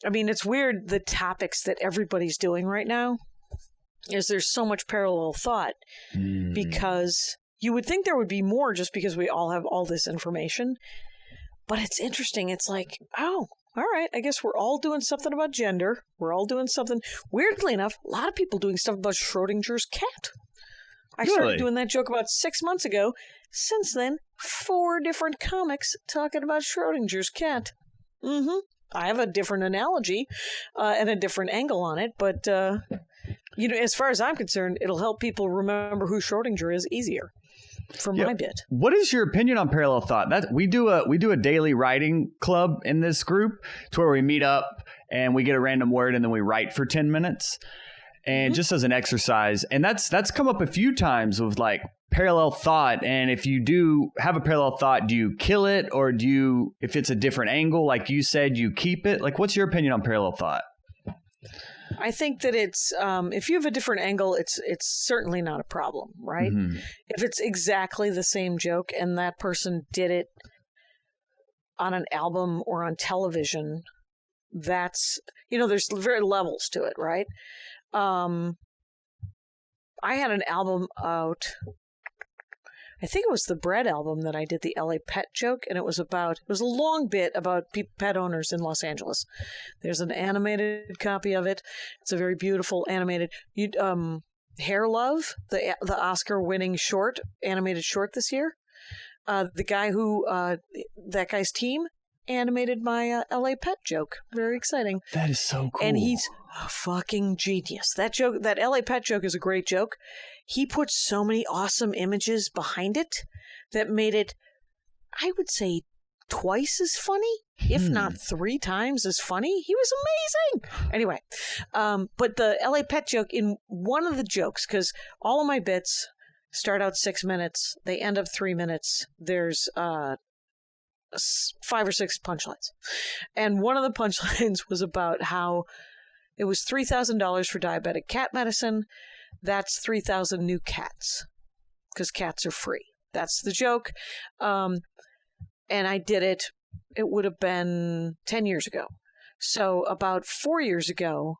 I mean, it's weird, the topics that everybody's doing right now, is there's so much parallel thought, because you would think there would be more just because we all have all this information. But it's interesting. It's like, oh, all right, I guess we're all doing something about gender. We're all doing something. Weirdly enough, a lot of people doing stuff about Schrodinger's cat. I started doing that joke about 6 months ago. Since then, 4 different comics talking about Schrodinger's cat. Mm-hmm. I have a different analogy and a different angle on it, but as far as I'm concerned, it'll help people remember who Schrodinger is easier for my bit.
What is your opinion on parallel thought? That we do a daily writing club in this group, to where we meet up and we get a random word and then we write for 10 minutes, and just as an exercise. And that's come up a few times with like parallel thought. And if you do have a parallel thought, do you kill it, or do you, if it's a different angle, like you said, you keep it? Like, what's your opinion on parallel thought?
I think that it's if you have a different angle, it's certainly not a problem, right? Mm-hmm. If it's exactly the same joke and that person did it on an album or on television, that's, there's very levels to it, right? I had an album out, I think it was the Bread album that I did the LA pet joke, and it was a long bit about pet owners in Los Angeles. There's an animated copy of it. It's a very beautiful animated, Hair Love, the Oscar-winning animated short this year. The guy that guy's team animated my LA pet joke. Very exciting.
That is so cool.
And he's a fucking genius. That LA pet joke is a great joke. He put so many awesome images behind it that made it, I would say, twice as funny. if not 3 times as funny. He was amazing. Anyway, but the LA pet joke, in one of the jokes, because all of my bits start out 6 minutes, they end up 3 minutes. There's 5 or 6 punchlines. And one of the punchlines was about how it was $3,000 for diabetic cat medicine. That's 3,000 new cats, because cats are free. That's the joke. And I did it. It would have been 10 years ago. So about 4 years ago,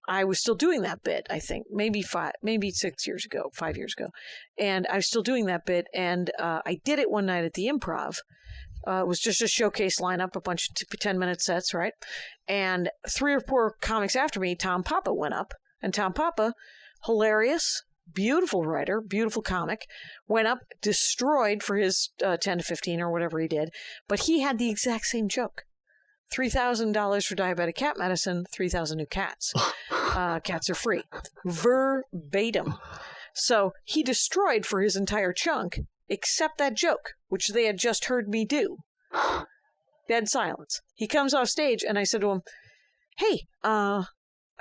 I was still doing that bit, I think. Maybe 6 years ago, 5 years ago. And I was still doing that bit. And I did it one night at the Improv. It was just a showcase lineup, a bunch of 10-minute sets, right? And 3 or 4 comics after me, Tom Papa went up. And Tom Papa, hilarious, beautiful writer, beautiful comic, went up, destroyed for his 10 to 15 or whatever he did. But he had the exact same joke. $3,000 for diabetic cat medicine, 3,000 new cats. Cats are free. Verbatim. So he destroyed for his entire chunk, except that joke, which they had just heard me do. Dead silence. He comes off stage, and I said to him, hey, I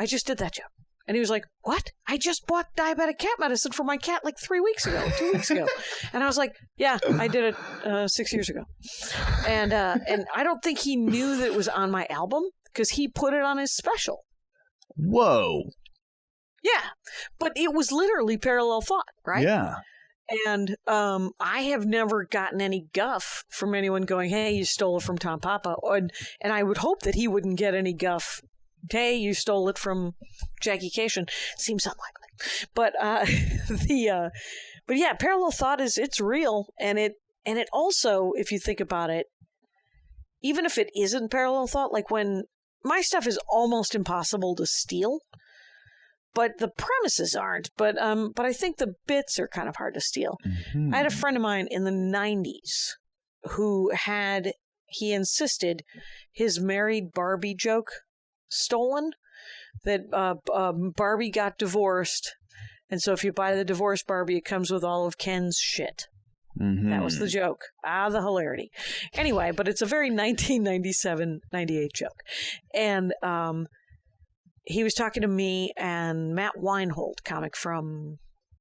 just did that joke. And he was like, what? I just bought diabetic cat medicine for my cat like 2 weeks ago. And I was like, yeah, I did it 6 years ago. And I don't think he knew that it was on my album, because he put it on his special.
Whoa.
Yeah. But it was literally parallel thought, right?
Yeah.
And I have never gotten any guff from anyone going, hey, you stole it from Tom Papa. And I would hope that he wouldn't get any guff. Hey, you stole it from Jackie Kashian. Seems unlikely. But but yeah, parallel thought it's real. And it also, if you think about it, even if it isn't parallel thought, like when my stuff is almost impossible to steal, but the premises aren't. But I think the bits are kind of hard to steal. Mm-hmm. I had a friend of mine in the 90s who he insisted his married Barbie joke stolen, that Barbie got divorced, and so if you buy the divorced Barbie, it comes with all of Ken's shit. Mm-hmm. That was the joke. The hilarity. Anyway, but it's a very 1997, 98 joke. And he was talking to me and Matt Weinhold, comic from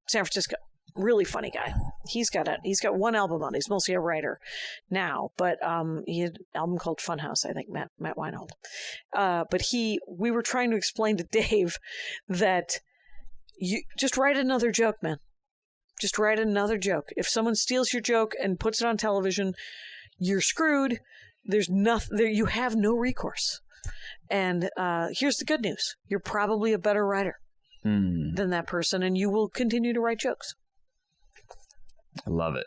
San Francisco. Really funny guy. He's got one album out. He's mostly a writer now, but he had an album called Funhouse, I think, Matt Weinhold. But we were trying to explain to Dave that you just write another joke, man. Just write another joke. If someone steals your joke and puts it on television, you're screwed. There's nothing there. You have no recourse. And here's the good news: you're probably a better writer than that person, and you will continue to write jokes.
I love it.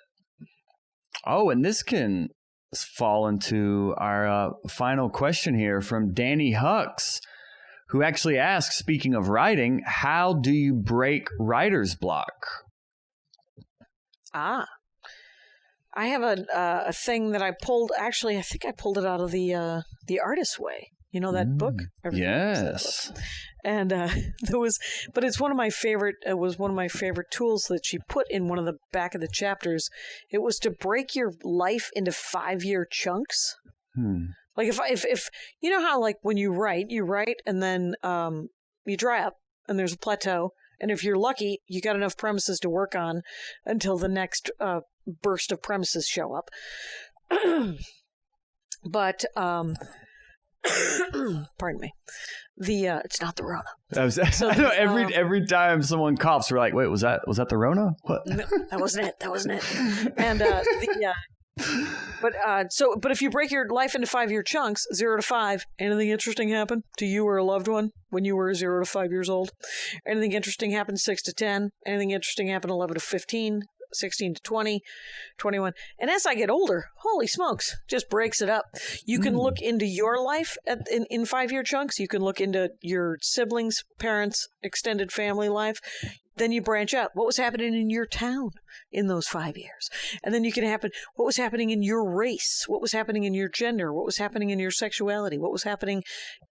Oh, and this can fall into our final question here from Danny Hux, who actually asks, speaking of writing, how do you break writer's block? I
have a thing that I pulled. Actually, I think I pulled it out of the Artist's Way. You know that book?
Yes.
And but it's one of my favorite. It was one of my favorite tools that she put in one of the back of the chapters. It was to break your life into 5-year chunks. Like if you know how, like, when you write, and then you dry up and there's a plateau, and if you're lucky, you got enough premises to work on until the next burst of premises show up. But pardon me. It's not the Rona.
I know every time someone coughs, we're like, wait, was that the Rona? What?
No, that wasn't it. And but if you break your life into 5-year chunks, 0 to 5, anything interesting happen to you or a loved one when you were 0 to 5 years old? Anything interesting happened 6 to 10? Anything interesting happened 11 to 15? 16 to 20, 21. And as I get older, holy smokes, just breaks it up. You can look into your life in 5-year chunks. You can look into your siblings, parents, extended family life. Then you branch out. What was happening in your town in those 5 years? And then what was happening in your race? What was happening in your gender? What was happening in your sexuality? What was happening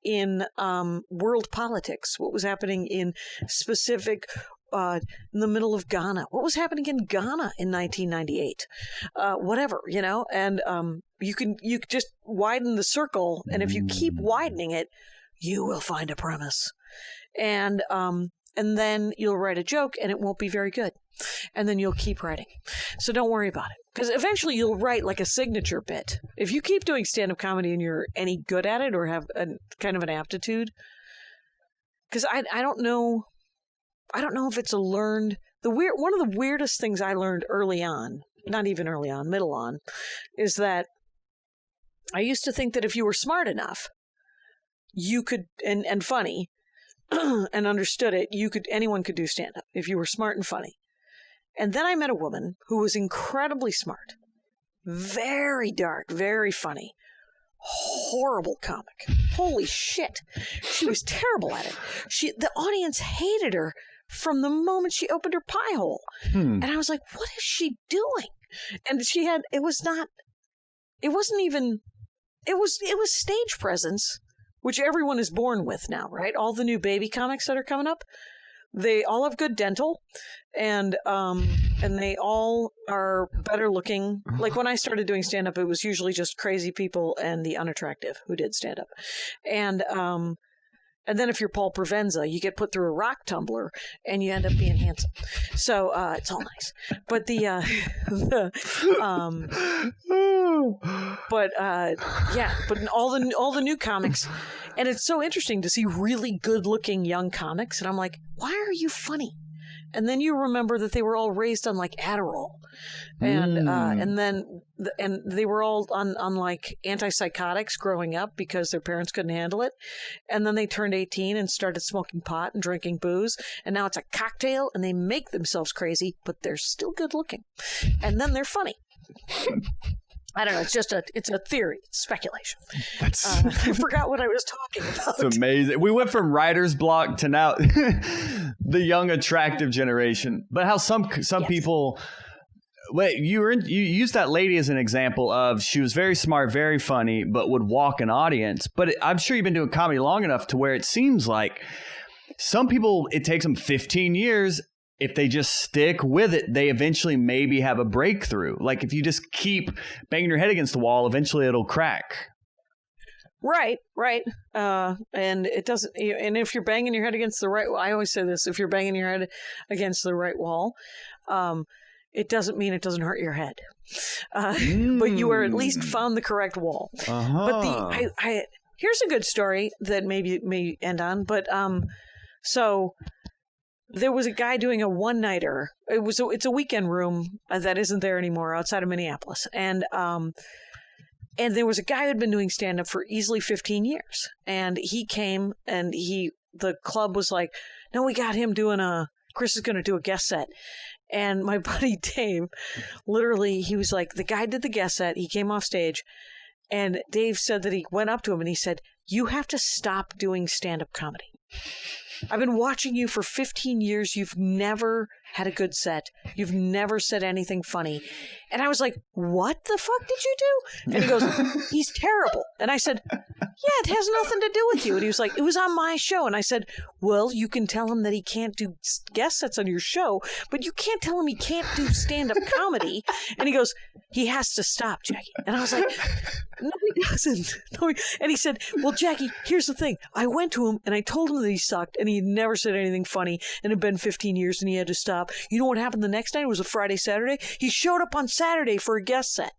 in world politics? What was happening in specific in the middle of Ghana? What was happening in Ghana in 1998? Whatever, and you can just widen the circle, and if you keep widening it, you will find a premise. And then you'll write a joke, and it won't be very good. And then you'll keep writing. So don't worry about it. Because eventually you'll write like a signature bit. If you keep doing stand-up comedy and you're any good at it or have a kind of an aptitude, because I don't know if it's a learned. One of the weirdest things I learned early on, not even early on, middle on, is that I used to think that if you were smart enough, you could and funny and understood it, anyone could do stand-up if you were smart and funny. And then I met a woman who was incredibly smart, very dark, very funny, horrible comic. Holy shit. She was terrible at it. The audience hated her from the moment she opened her pie hole. And I was like, what is she doing? And it was stage presence, which everyone is born with now, right? All the new baby comics that are coming up, they all have good dental, and they all are better looking. Like when I started doing stand-up, it was usually just crazy people and the unattractive who did stand-up. And then if you're Paul Provenza, you get put through a rock tumbler and you end up being handsome. So it's all nice. But but all the new comics, and it's so interesting to see really good-looking young comics, and I'm like, why are you funny? And then you remember that they were all raised on like Adderall, and they were all on like antipsychotics growing up because their parents couldn't handle it, and then they turned 18 and started smoking pot and drinking booze, and now it's a cocktail, and they make themselves crazy, but they're still good looking, and then they're funny. I don't know. It's a theory. It's speculation. I forgot what I was talking about.
It's amazing. We went from writer's block to now the young, attractive generation. But how some people. Wait, you used that lady as an example of she was very smart, very funny, but would walk an audience. But I'm sure you've been doing comedy long enough to where it seems like some people, it takes them 15 years. If they just stick with it, they eventually maybe have a breakthrough. Like if you just keep banging your head against the wall, eventually it'll crack.
Right. And it doesn't. And if you're banging your head against the right, I always say this: if you're banging your head against the right wall, it doesn't mean it doesn't hurt your head. But you are at least found the correct wall. But here's a good story that maybe may end on. But so. There was a guy doing a one-nighter. It's a weekend room that isn't there anymore outside of Minneapolis. And there was a guy who had been doing stand-up for easily 15 years. And he came and the club was like, no, we got him Chris is going to do a guest set. And my buddy Dave, literally, he was like, the guy did the guest set. He came off stage. And Dave said that he went up to him and he said, you have to stop doing stand-up comedy. I've been watching you for 15 years. You've never had a good set. You've never said anything funny. And I was like, what the fuck did you do? And he goes, he's terrible. And I said, yeah, it has nothing to do with you. And he was like, it was on my show. And I said, well, you can tell him that he can't do guest sets on your show, but you can't tell him he can't do stand-up comedy. And he goes, he has to stop, Jackie. And I was like, no, he doesn't. No, and he said, well, Jackie, here's the thing. I went to him and I told him that he sucked and he never said anything funny and it had been 15 years and he had to stop. You know what happened the next night? It was a Friday, Saturday. He showed up on Saturday for a guest set.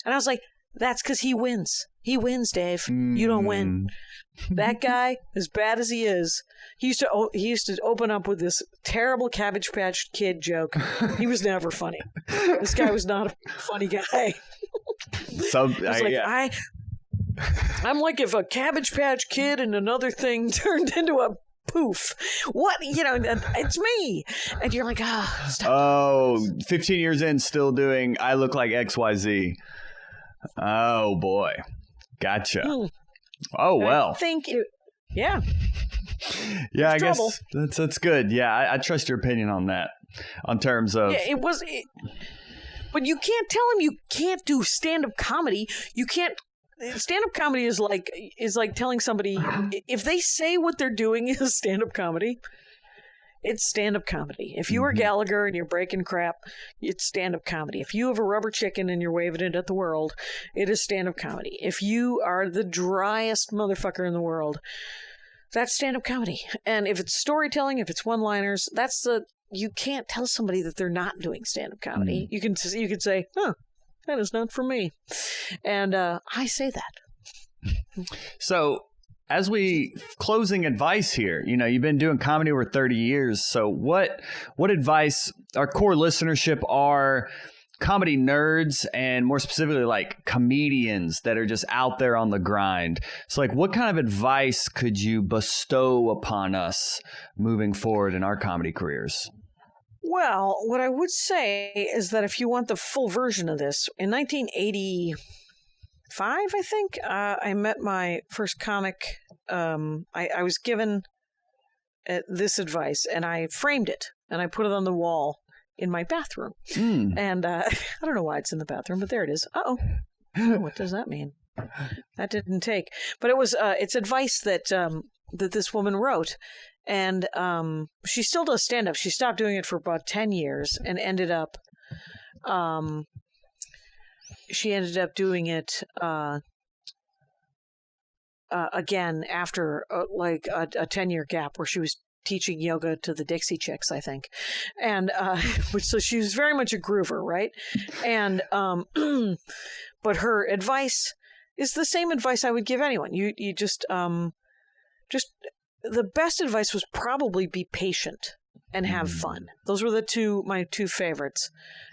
And I was like, that's because he wins. He wins, Dave. You don't win. That guy, as bad as he is, he used to open up with this terrible Cabbage Patch Kid joke. He was never funny. This guy was not a funny guy. I'm like if a Cabbage Patch Kid and another thing turned into a poof. What? It's me. And you're like, stop.
Oh, 15 years in, still doing I Look Like XYZ. Oh, boy. Gotcha. Oh, well.
Thank you. Yeah.
Yeah, I guess that's good. Yeah, I trust your opinion on that. On terms of...
Yeah, but you can't tell him you can't do stand-up comedy. You can't... Stand-up comedy is like telling somebody if they say what they're doing is stand-up comedy, It's stand-up comedy. If you are Gallagher and you're breaking crap, it's stand-up comedy. If you have a rubber chicken and you're waving it at the world, it is stand-up comedy. If you are the driest motherfucker in the world, that's stand-up comedy. And if it's storytelling, if it's one-liners, you can't tell somebody that they're not doing stand-up comedy. You can say, that is not for me. And I say that.
So as we closing advice here, you've been doing comedy over 30 years. So what advice our core listenership are comedy nerds and more specifically like comedians that are just out there on the grind. So like what kind of advice could you bestow upon us moving forward in our comedy careers?
Well, what I would say is that if you want the full version of this, in 1985, I think, I met my first comic. I was given this advice, and I framed it, and I put it on the wall in my bathroom. And I don't know why it's in the bathroom, but there it is. Uh-oh. What does that mean? That didn't take. But it's advice that this woman wrote. And she still does stand-up. She stopped doing it for about 10 years and ended up doing it again after like a 10-year gap where she was teaching yoga to the Dixie Chicks, I think. And so she was very much a groover, right? And but her advice is the same advice I would give anyone. You just the best advice was probably be patient and have fun. Those were my two favorites.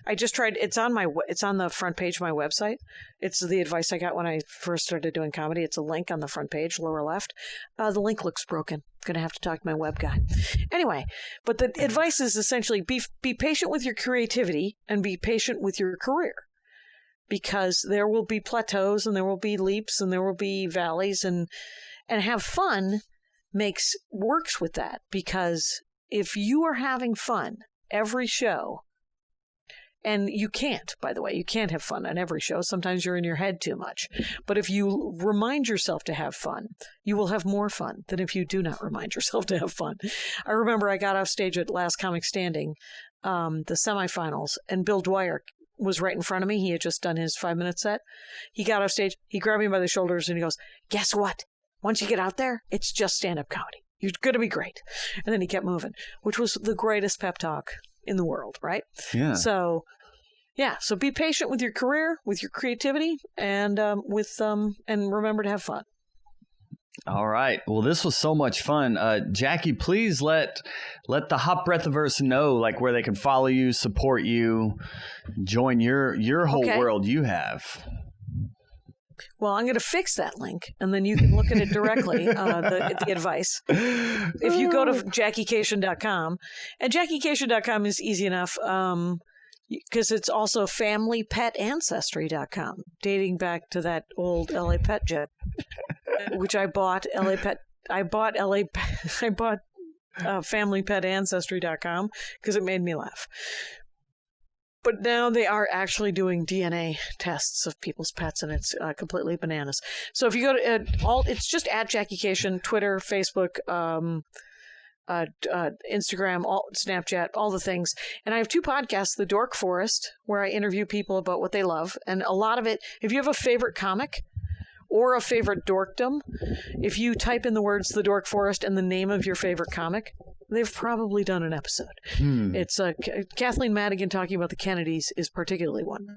I just tried. It's on the front page of my website. It's the advice I got when I first started doing comedy. It's a link on the front page, lower left. The link looks broken. I'm gonna have to talk to my web guy. Anyway, but the advice is essentially be patient with your creativity and be patient with your career, because there will be plateaus and there will be leaps and there will be valleys, and have fun works with that, because if you are having fun every show, and you can't have fun on every show. Sometimes you're in your head too much. But if you remind yourself to have fun, you will have more fun than if you do not remind yourself to have fun. I remember I got off stage at Last Comic Standing, the semifinals, and Bill Dwyer was right in front of me. He had just done his 5-minute set. He got off stage, he grabbed me by the shoulders, and he goes, "Guess what? Once you get out there, it's just stand-up comedy. You're going to be great." And then he kept moving, which was the greatest pep talk in the world, right?
Yeah.
So be patient with your career, with your creativity, and and remember to have fun.
All right. Well, this was so much fun. Jackie, please let the Hot Breathiverse know like where they can follow you, support you, join your whole world you have.
Well, I'm going to fix that link, and then you can look at it directly, the advice. If you go to JackieKashian.com, and JackieKashian.com is easy enough because it's also FamilyPetAncestry.com, dating back to that old LA Pet jet, which I bought. FamilyPetAncestry.com because it made me laugh. But now they are actually doing DNA tests of people's pets, and it's completely bananas. So if you go to it's just at Jackie Kashian, Twitter, Facebook, Instagram, Snapchat, all the things. And I have 2 podcasts, The Dork Forest, where I interview people about what they love. And a lot of it, if you have a favorite comic or a favorite dorkdom, if you type in the words The Dork Forest and the name of your favorite comic, they've probably done an episode. It's Kathleen Madigan talking about the Kennedys is particularly one.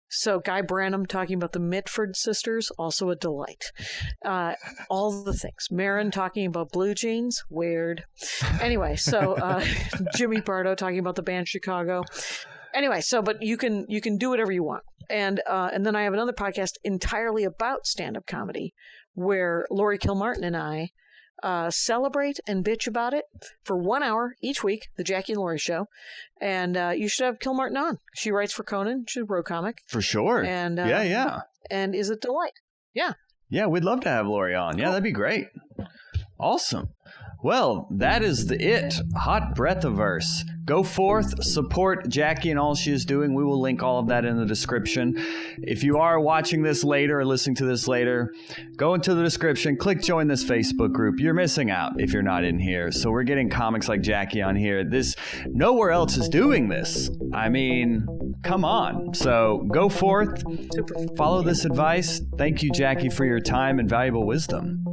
So Guy Branum talking about the Mitford sisters, also a delight. All the things. Marin talking about blue jeans, weird. Anyway, so Jimmy Pardo talking about the band Chicago. Anyway, but you can do whatever you want. And then I have another podcast entirely about stand-up comedy where Lori Kilmartin and I celebrate and bitch about it for 1 hour each week, the Jackie and Lori Show. And you should have Kilmartin on. She writes for Conan. She's a bro comic.
For sure.
And
yeah.
And is a delight. Yeah.
Yeah, we'd love to have Lori on. Yeah, that'd be great. Awesome. Well, that is it. Hot Breathiverse. go forth, support Jackie and all she is doing. We will link all of that in the description. If you are watching this later or listening to this later, go into the description, click join this Facebook group. You're missing out if you're not in here. So we're getting comics like Jackie on here. Nowhere else is doing this. I mean, come on. So go forth, follow this advice. Thank you, Jackie, for your time and valuable wisdom.